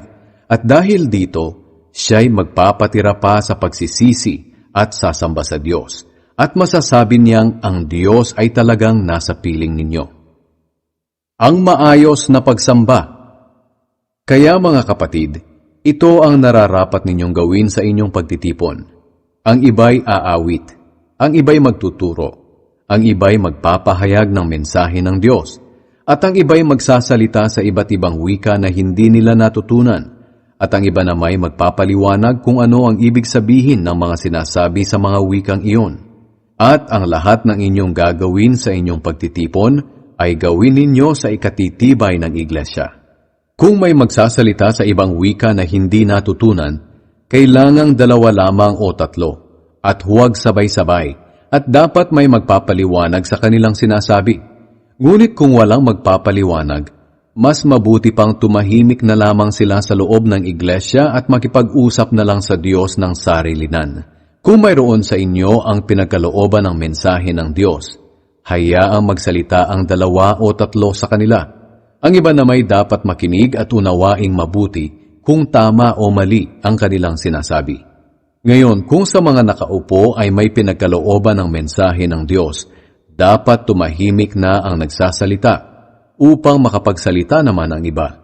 at dahil dito, siya'y magpapatira pa sa pagsisisi at sasamba sa Diyos. At masasabi niyang ang Diyos ay talagang nasa piling ninyo. Ang maayos na pagsamba. Kaya mga kapatid, ito ang nararapat ninyong gawin sa inyong pagtitipon. Ang iba'y aawit, ang iba'y magtuturo, ang iba'y magpapahayag ng mensahe ng Diyos, at ang iba'y magsasalita sa iba't ibang wika na hindi nila natutunan, at ang iba namay magpapaliwanag kung ano ang ibig sabihin ng mga sinasabi sa mga wikang iyon. At ang lahat ng inyong gagawin sa inyong pagtitipon ay gawin ninyo sa ikatitibay ng iglesia. Kung may magsasalita sa ibang wika na hindi natutunan, kailangang 2 lamang o 3, at huwag sabay-sabay, at dapat may magpapaliwanag sa kanilang sinasabi. Ngunit kung walang magpapaliwanag, mas mabuti pang tumahimik na lamang sila sa loob ng iglesia at makipag-usap na lang sa Diyos ng sarilinan. Kung mayroon sa inyo ang pinagkalooban ng mensahe ng Diyos, hayaang magsalita ang 2 o 3 sa kanila. Ang iba na may dapat makinig at unawaing mabuti kung tama o mali ang kanilang sinasabi. Ngayon, kung sa mga nakaupo ay may pinagkalooban ng mensahe ng Diyos, dapat tumahimik na ang nagsasalita upang makapagsalita naman ang iba.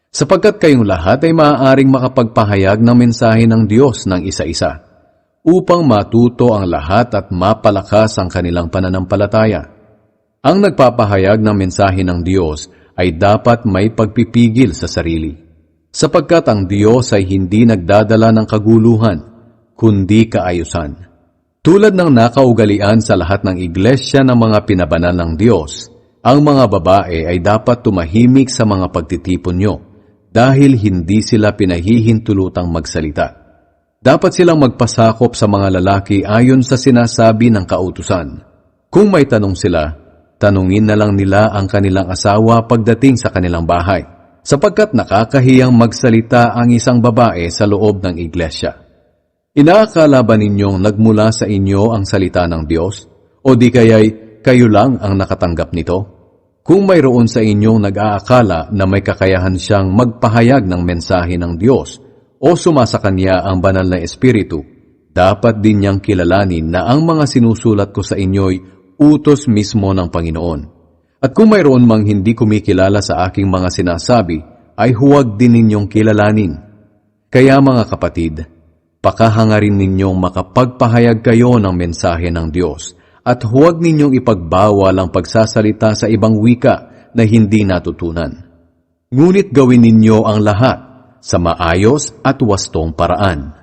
Sapagkat kayong lahat ay maaaring makapagpahayag ng mensahe ng Diyos ng isa-isa. upang matuto ang lahat at mapalakas ang kanilang pananampalataya. Ang nagpapahayag ng mensahe ng Diyos ay dapat may pagpipigil sa sarili, sapagkat ang Diyos ay hindi nagdadala ng kaguluhan, kundi kaayusan. Tulad ng nakaugalian sa lahat ng iglesia ng mga pinabanal ng Diyos, ang mga babae ay dapat tumahimik sa mga pagtitipon nyo dahil hindi sila pinahihintulutang magsalita. Dapat silang magpasakop sa mga lalaki ayon sa sinasabi ng kautusan. Kung may tanong sila, tanungin na lang nila ang kanilang asawa pagdating sa kanilang bahay, sapagkat nakakahiyang magsalita ang isang babae sa loob ng iglesia. Inaakala ba ninyong nagmula sa inyo ang salita ng Diyos? O di kaya'y kayo lang ang nakatanggap nito? Kung mayroon sa inyong nag-aakala na may kakayahan siyang magpahayag ng mensahe ng Diyos o sumasa kanya ang banal na Espiritu, dapat din niyang kilalanin na ang mga sinusulat ko sa inyo'y utos mismo ng Panginoon. At kung mayroon mang hindi kumikilala sa aking mga sinasabi, ay huwag din ninyong kilalanin. Kaya mga kapatid, pakahangarin ninyong makapagpahayag kayo ng mensahe ng Diyos at huwag ninyong ipagbawal ang pagsasalita sa ibang wika na hindi natutunan. Ngunit gawin ninyo ang lahat sa maayos at wastong paraan.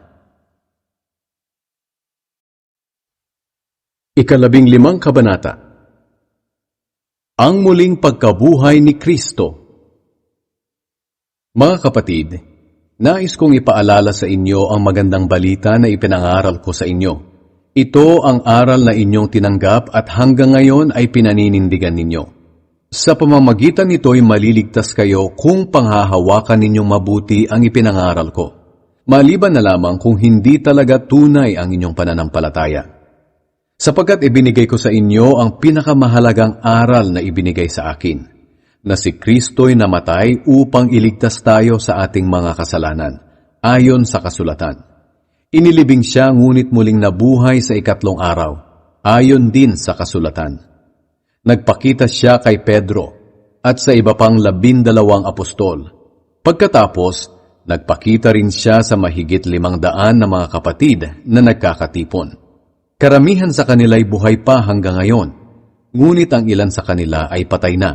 15 Kabanata. Ang muling pagkabuhay ni Kristo. Mga kapatid, nais kong ipaalala sa inyo ang magandang balita na ipinangaral ko sa inyo. Ito ang aral na inyong tinanggap at hanggang ngayon ay pinaninindigan ninyo. Sa pamamagitan nito'y maliligtas kayo kung panghahawakan ninyong mabuti ang ipinangaral ko, maliban na lamang kung hindi talaga tunay ang inyong pananampalataya. Sapagkat ibinigay ko sa inyo ang pinakamahalagang aral na ibinigay sa akin, na si Kristo'y namatay upang iligtas tayo sa ating mga kasalanan, ayon sa kasulatan. Inilibing siya ngunit muling nabuhay sa 3 araw, ayon din sa kasulatan. Nagpakita siya kay Pedro at sa iba pang 12 apostol. Pagkatapos, nagpakita rin siya sa mahigit 500 na mga kapatid na nagkakatipon. Karamihan sa kanila'y buhay pa hanggang ngayon, ngunit ang ilan sa kanila ay patay na.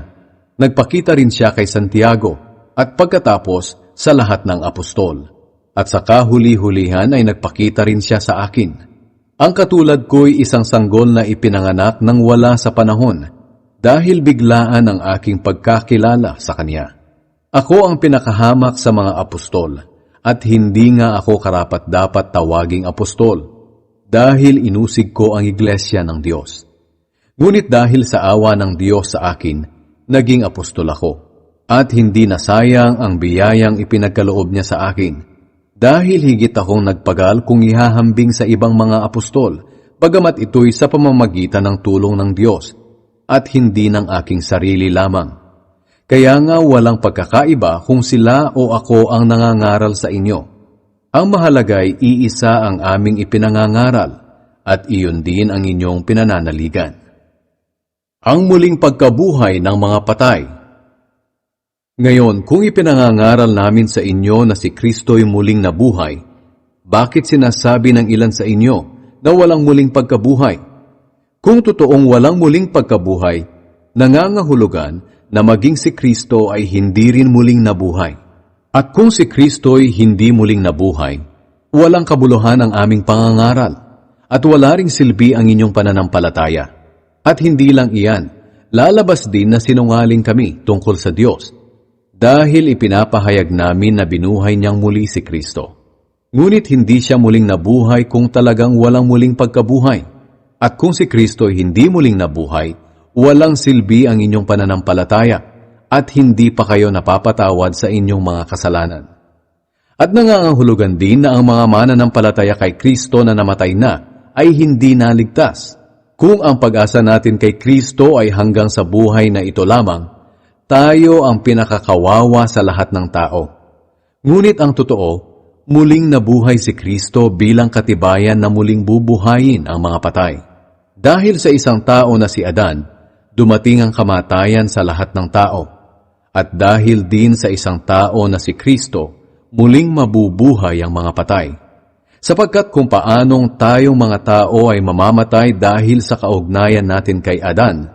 Nagpakita rin siya kay Santiago at pagkatapos sa lahat ng apostol. At sa kahuli-hulihan ay nagpakita rin siya sa akin. Ang katulad ko'y isang sanggol na ipinanganak nang wala sa panahon, dahil biglaan ang aking pagkakilala sa kanya. Ako ang pinakahamak sa mga apostol, at hindi nga ako karapat-dapat tawaging apostol, dahil inusig ko ang iglesia ng Diyos. Ngunit dahil sa awa ng Diyos sa akin, naging apostol ako, at hindi nasayang ang biyayang ipinagkaloob niya sa akin, dahil higit akong nagpagal kung ihahambing sa ibang mga apostol, bagamat ito'y sa pamamagitan ng tulong ng Diyos, at hindi ng aking sarili lamang. Kaya nga walang pagkakaiba kung sila o ako ang nangangaral sa inyo. Ang mahalaga'y iisa ang aming ipinangangaral, at iyon din ang inyong pinananaligan. Ang muling pagkabuhay ng mga patay. Ngayon, kung ipinangangaral namin sa inyo na si Kristo'y muling nabuhay, bakit sinasabi ng ilan sa inyo na walang muling pagkabuhay? Kung totoong walang muling pagkabuhay, nangangahulugan na maging si Kristo ay hindi rin muling nabuhay. At kung si Kristo'y hindi muling nabuhay, walang kabuluhan ang aming pangangaral, at wala ring silbi ang inyong pananampalataya. At hindi lang iyan, lalabas din na sinungaling kami tungkol sa Diyos, dahil ipinapahayag namin na binuhay niyang muli si Kristo. Ngunit hindi siya muling nabuhay kung talagang walang muling pagkabuhay. At kung si Kristo hindi muling nabuhay, walang silbi ang inyong pananampalataya at hindi pa kayo napapatawad sa inyong mga kasalanan. At nangangahulugan din na ang mga mananampalataya kay Kristo na namatay na ay hindi naligtas. Kung ang pag-asa natin kay Kristo ay hanggang sa buhay na ito lamang, tayo ang pinakakawawa sa lahat ng tao. Ngunit ang totoo, muling nabuhay si Kristo bilang katibayan na muling bubuhayin ang mga patay. Dahil sa isang tao na si Adan, dumating ang kamatayan sa lahat ng tao. At dahil din sa isang tao na si Kristo, muling mabubuhay ang mga patay. Sapagkat kung paanong tayong mga tao ay mamamatay dahil sa kaugnayan natin kay Adan,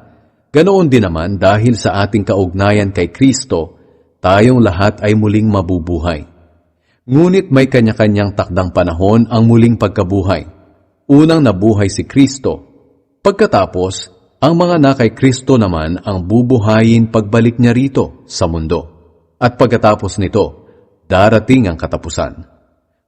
ganoon din naman dahil sa ating kaugnayan kay Kristo, tayong lahat ay muling mabubuhay. Ngunit may kanya-kanyang takdang panahon ang muling pagkabuhay. Unang nabuhay si Kristo. Pagkatapos, ang mga na kay Kristo naman ang bubuhayin pagbalik niya rito sa mundo. At pagkatapos nito, darating ang katapusan.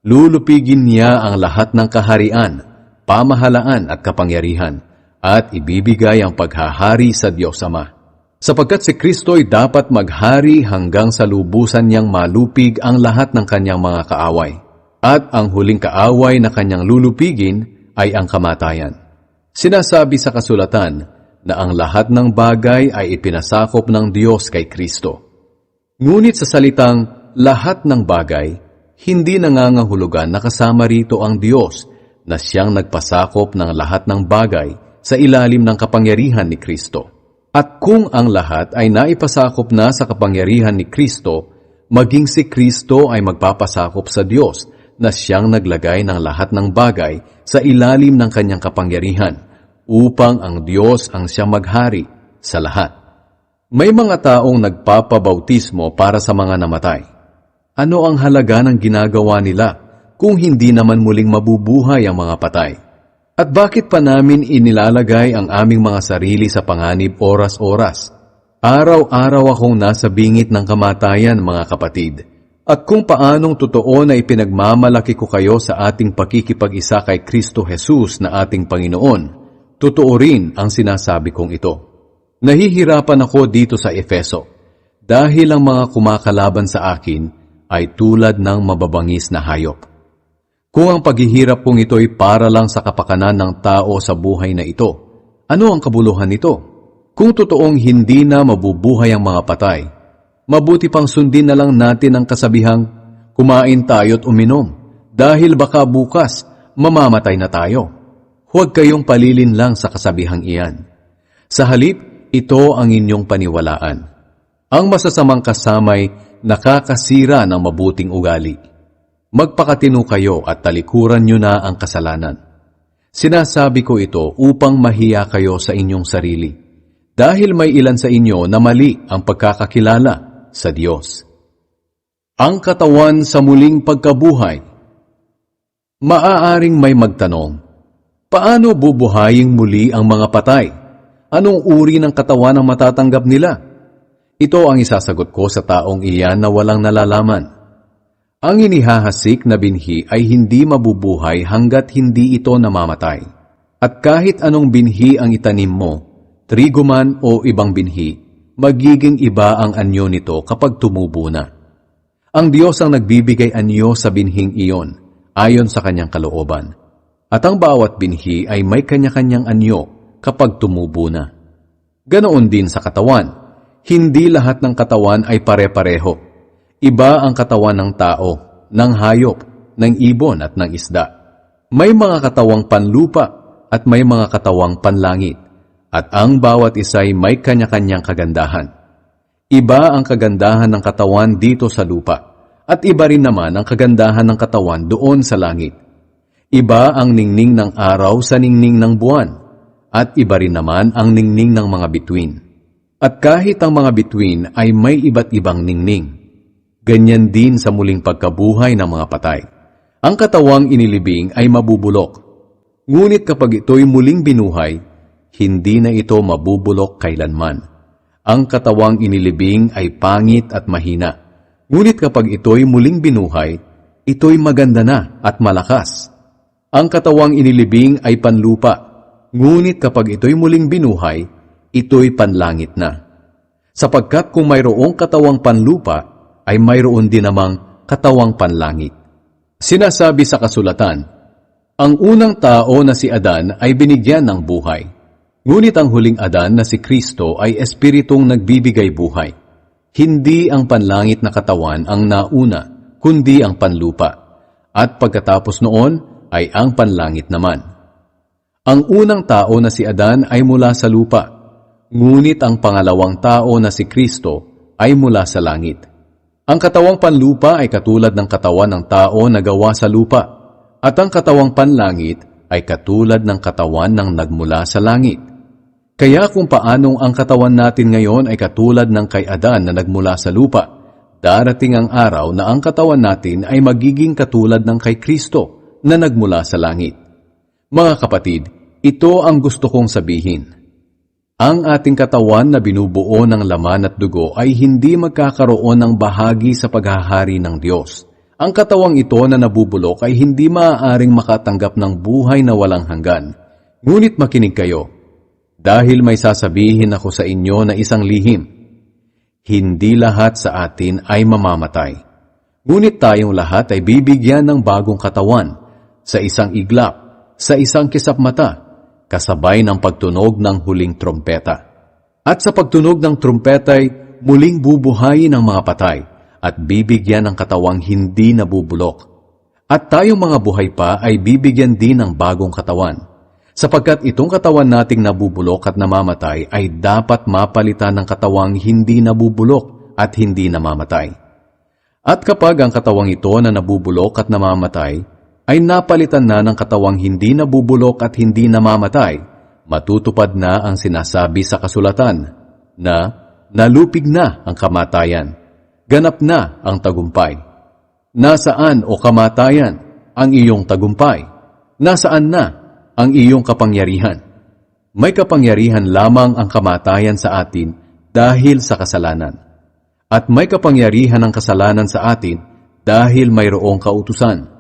Lulupigin niya ang lahat ng kaharian, pamahalaan at kapangyarihan, at ibibigay ang paghahari sa Diyos Ama. Sapagkat si Kristo ay dapat maghari hanggang sa lubusan niyang malupig ang lahat ng kanyang mga kaaway. At ang huling kaaway na kanyang lulupigin ay ang kamatayan. Sinasabi sa kasulatan na ang lahat ng bagay ay ipinasakop ng Diyos kay Kristo. Ngunit sa salitang lahat ng bagay, hindi nangangahulugan na kasama rito ang Diyos na siyang nagpasakop ng lahat ng bagay sa ilalim ng kapangyarihan ni Kristo. At kung ang lahat ay naipasakop na sa kapangyarihan ni Kristo, maging si Kristo ay magpapasakop sa Diyos na siyang naglagay ng lahat ng bagay sa ilalim ng kanyang kapangyarihan upang ang Diyos ang siyang maghari sa lahat. May mga taong nagpapabautismo para sa mga namatay. Ano ang halaga ng ginagawa nila kung hindi naman muling mabubuhay ang mga patay? At bakit pa namin inilalagay ang aming mga sarili sa panganib oras-oras? Araw-araw akong nasa bingit ng kamatayan, mga kapatid. At kung paanong totoo na ipinagmamalaki ko kayo sa ating pakikipag-isa kay Kristo Jesus na ating Panginoon, totoo rin ang sinasabi kong ito. Nahihirapan ako dito sa Efeso dahil ang mga kumakalaban sa akin ay tulad ng mababangis na hayop. Kung ang paghihirap kong ito ay para lang sa kapakanan ng tao sa buhay na ito, ano ang kabuluhan nito? Kung totoong hindi na mabubuhay ang mga patay, mabuti pang sundin na lang natin ang kasabihang, kumain tayo't uminom, dahil baka bukas mamamatay na tayo. Huwag kayong palilin lang sa kasabihang iyan. Sa halip, ito ang inyong paniwalaan. Ang masasamang kasamay nakakasira ng mabuting ugali. Magpakatino kayo at talikuran nyo na ang kasalanan. Sinasabi ko ito upang mahiya kayo sa inyong sarili, dahil may ilan sa inyo na mali ang pagkakakilala sa Diyos. Ang katawan sa muling pagkabuhay. Maaaring may magtanong, paano bubuhaying muli ang mga patay? Anong uri ng katawan ang matatanggap nila? Ito ang isasagot ko sa taong iyan na walang nalalaman. Ang inihahasik na binhi ay hindi mabubuhay hanggat hindi ito namamatay. At kahit anong binhi ang itanim mo, trigo man o ibang binhi, magiging iba ang anyo nito kapag tumubo na. Ang Diyos ang nagbibigay anyo sa binhing iyon, ayon sa kanyang kalooban. At ang bawat binhi ay may kanya-kanyang anyo kapag tumubo na. Ganoon din sa katawan. Hindi lahat ng katawan ay pare-pareho. Iba ang katawan ng tao, ng hayop, ng ibon at ng isda. May mga katawang panlupa at may mga katawang panlangit, at ang bawat isa'y may kanya-kanyang kagandahan. Iba ang kagandahan ng katawan dito sa lupa, at iba rin naman ang kagandahan ng katawan doon sa langit. Iba ang ningning ng araw sa ningning ng buwan, at iba rin naman ang ningning ng mga bituin. At kahit ang mga bituin ay may iba't ibang ningning, ganyan din sa muling pagkabuhay ng mga patay. Ang katawang inilibing ay mabubulok. Ngunit kapag ito'y muling binuhay, hindi na ito mabubulok kailanman. Ang katawang inilibing ay pangit at mahina. Ngunit kapag ito'y muling binuhay, ito'y maganda na at malakas. Ang katawang inilibing ay panlupa. Ngunit kapag ito'y muling binuhay, ito'y panlangit na. Sapagkat kung mayroong katawang panlupa, ay mayroon din namang katawang panlangit. Sinasabi sa kasulatan, ang unang tao na si Adan ay binigyan ng buhay. Ngunit ang huling Adan na si Kristo ay espiritong nagbibigay buhay. Hindi ang panlangit na katawan ang nauna, kundi ang panlupa. At pagkatapos noon ay ang panlangit naman. Ang unang tao na si Adan ay mula sa lupa. Ngunit ang pangalawang tao na si Kristo ay mula sa langit. Ang katawang panlupa ay katulad ng katawan ng tao na gawa sa lupa. at ang katawang panlangit ay katulad ng katawan ng nagmula sa langit. Kaya kung paanong ang katawan natin ngayon ay katulad ng kay Adan na nagmula sa lupa, darating ang araw na ang katawan natin ay magiging katulad ng kay Kristo na nagmula sa langit. Mga kapatid, ito ang gusto kong sabihin. Ang ating katawan na binubuo ng laman at dugo ay hindi magkakaroon ng bahagi sa paghahari ng Diyos. Ang katawang ito na nabubulok ay hindi maaaring makatanggap ng buhay na walang hanggan. Ngunit makinig kayo, dahil may sasabihin ako sa inyo na isang lihim. Hindi lahat sa atin ay mamamatay. Ngunit tayong lahat ay bibigyan ng bagong katawan, sa isang iglap, sa isang kisap mata, kasabay ng pagtunog ng huling trompeta. At sa pagtunog ng trompeta ay muling bubuhayin ang mga patay, at bibigyan ng katawang hindi nabubulok. At tayong mga buhay pa ay bibigyan din ng bagong katawan. Sapagkat itong katawan nating nabubulok at namamatay ay dapat mapalitan ng katawang hindi nabubulok at hindi namamatay. At kapag ang katawang ito na nabubulok at namamatay ay napalitan na ng katawang hindi nabubulok at hindi namamatay, matutupad na ang sinasabi sa kasulatan na nalupig na ang kamatayan, ganap na ang tagumpay. Nasaan o kamatayan ang iyong tagumpay? Nasaan na ang iyong kapangyarihan? May kapangyarihan lamang ang kamatayan sa atin dahil sa kasalanan. At may kapangyarihan ang kasalanan sa atin dahil mayroong kautusan.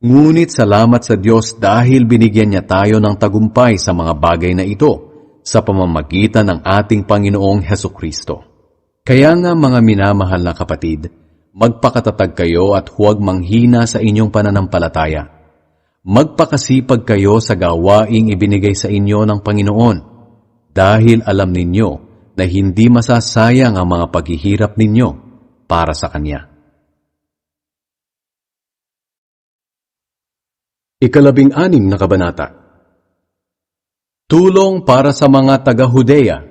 Ngunit salamat sa Diyos dahil binigyan niya tayo ng tagumpay sa mga bagay na ito sa pamamagitan ng ating Panginoong Hesukristo. Kaya nga mga minamahal na kapatid, magpakatatag kayo at huwag manghina sa inyong pananampalataya. Magpakasipag kayo sa gawaing ibinigay sa inyo ng Panginoon dahil alam ninyo na hindi masasayang ang mga paghihirap ninyo para sa Kanya. 16 na kabanata. Tulong para sa mga taga-Hudeya.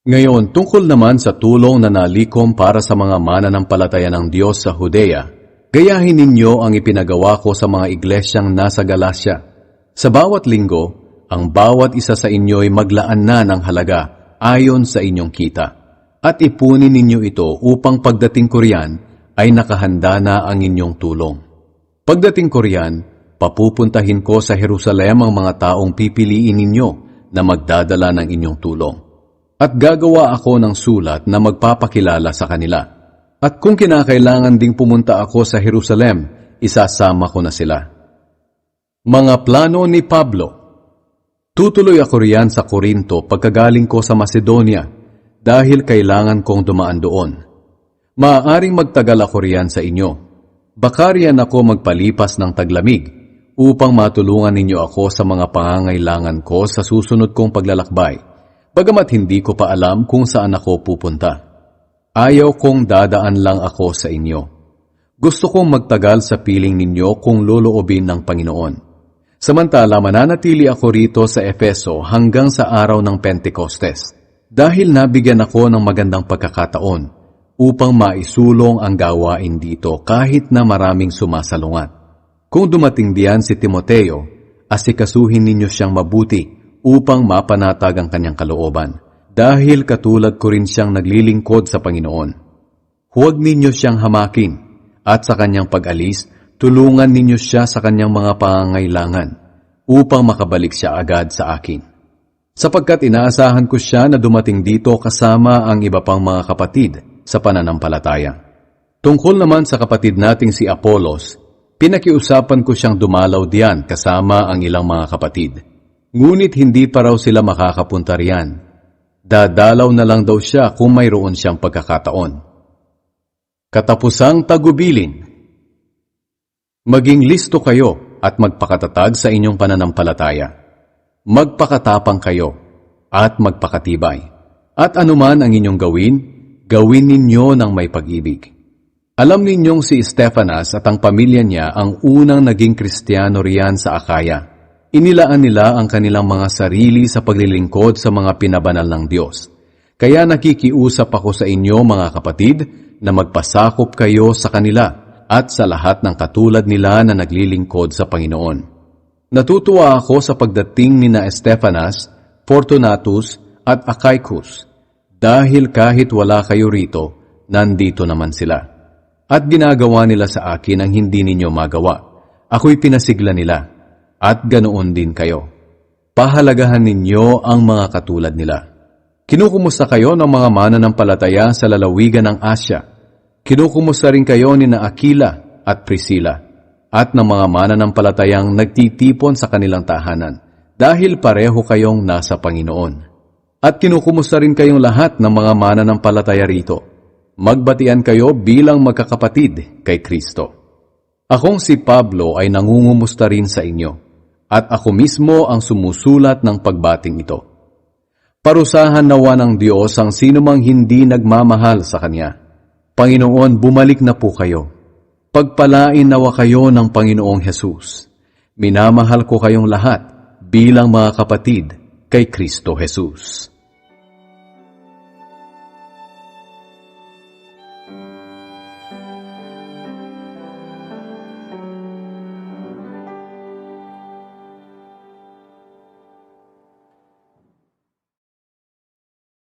Ngayon, tungkol naman sa tulong na nalikom para sa mga mananampalataya ng Diyos sa Hudeya, gayahin ninyo ang ipinagawa ko sa mga iglesyang nasa Galacia. Sa bawat linggo, ang bawat isa sa inyo ay maglaan na ng halaga ayon sa inyong kita. At ipunin ninyo ito upang pagdating ko riyan ay nakahanda na ang inyong tulong. Pagdating ko riyan, papupuntahin ko sa Jerusalem ang mga taong pipiliin ninyo na magdadala ng inyong tulong. At gagawa ako ng sulat na magpapakilala sa kanila. At kung kinakailangan ding pumunta ako sa Jerusalem, isasama ko na sila. Mga plano ni Pablo. Tutuloy ako riyan sa Corinto pagkagaling ko sa Macedonia dahil kailangan kong dumaan doon. Maaaring magtagal ako riyan sa inyo. Baka riyan ako magpalipas ng taglamig upang matulungan ninyo ako sa mga pangangailangan ko sa susunod kong paglalakbay, bagamat hindi ko pa alam kung saan ako pupunta. Ayaw kong dadaan lang ako sa inyo. Gusto kong magtagal sa piling ninyo kung loloobin ng Panginoon. Samantala, mananatili ako rito sa Efeso hanggang sa araw ng Pentecostes, dahil nabigyan ako ng magandang pagkakataon upang maisulong ang gawain dito kahit na maraming sumasalungat. Kung dumating diyan si Timoteo, asikasuhin ninyo siyang mabuti upang mapanatag ang kanyang kalooban. Dahil katulad ko rin siyang naglilingkod sa Panginoon. Huwag ninyo siyang hamakin, at sa kanyang pag-alis, tulungan ninyo siya sa kanyang mga pangangailangan, upang makabalik siya agad sa akin. Sapagkat inaasahan ko siya na dumating dito kasama ang iba pang mga kapatid sa pananampalataya. Tungkol naman sa kapatid nating si Apolos, pinakiusapan ko siyang dumalaw diyan kasama ang ilang mga kapatid. Ngunit hindi pa raw sila makakapunta riyan. Dadalaw na lang daw siya kung mayroon siyang pagkakataon. Katapusang tagubilin. Maging listo kayo at magpakatatag sa inyong pananampalataya. Magpakatapang kayo at magpakatibay. At anuman ang inyong gawin, gawin ninyo ng may pag-ibig. Alam ninyong si Stephanas at ang pamilya niya ang unang naging Kristiyano riyan sa Akaya. Inilaan nila ang kanilang mga sarili sa paglilingkod sa mga pinabanal ng Diyos. Kaya nakikiusap ako sa inyo mga kapatid na magpasakop kayo sa kanila at sa lahat ng katulad nila na naglilingkod sa Panginoon. Natutuwa ako sa pagdating ni na Estefanas, Fortunatus at Achaicus, dahil kahit wala kayo rito, nandito naman sila. At ginagawa nila sa akin ang hindi ninyo magawa. Ako'y pinasigla nila, at ganoon din kayo. Pahalagahan ninyo ang mga katulad nila. Kinukumusta kayo ng mga mananampalataya sa lalawigan ng Asya. Kinukumusta rin kayo ni na Aquila at Priscilla, at ng mga mananampalatayang nagtitipon sa kanilang tahanan, dahil pareho kayong nasa Panginoon. At kinukumusta rin kayong lahat ng mga mananampalataya rito. Magbatian kayo bilang magkakapatid kay Kristo. Akong si Pablo ay nangungumusta rin sa inyo, at ako mismo ang sumusulat ng pagbating ito. Parusahan nawa ng Diyos ang sinumang hindi nagmamahal sa Kanya. Panginoon, bumalik na po kayo. Pagpalain nawa kayo ng Panginoong Hesus. Minamahal ko kayong lahat bilang mga kapatid kay Kristo Hesus.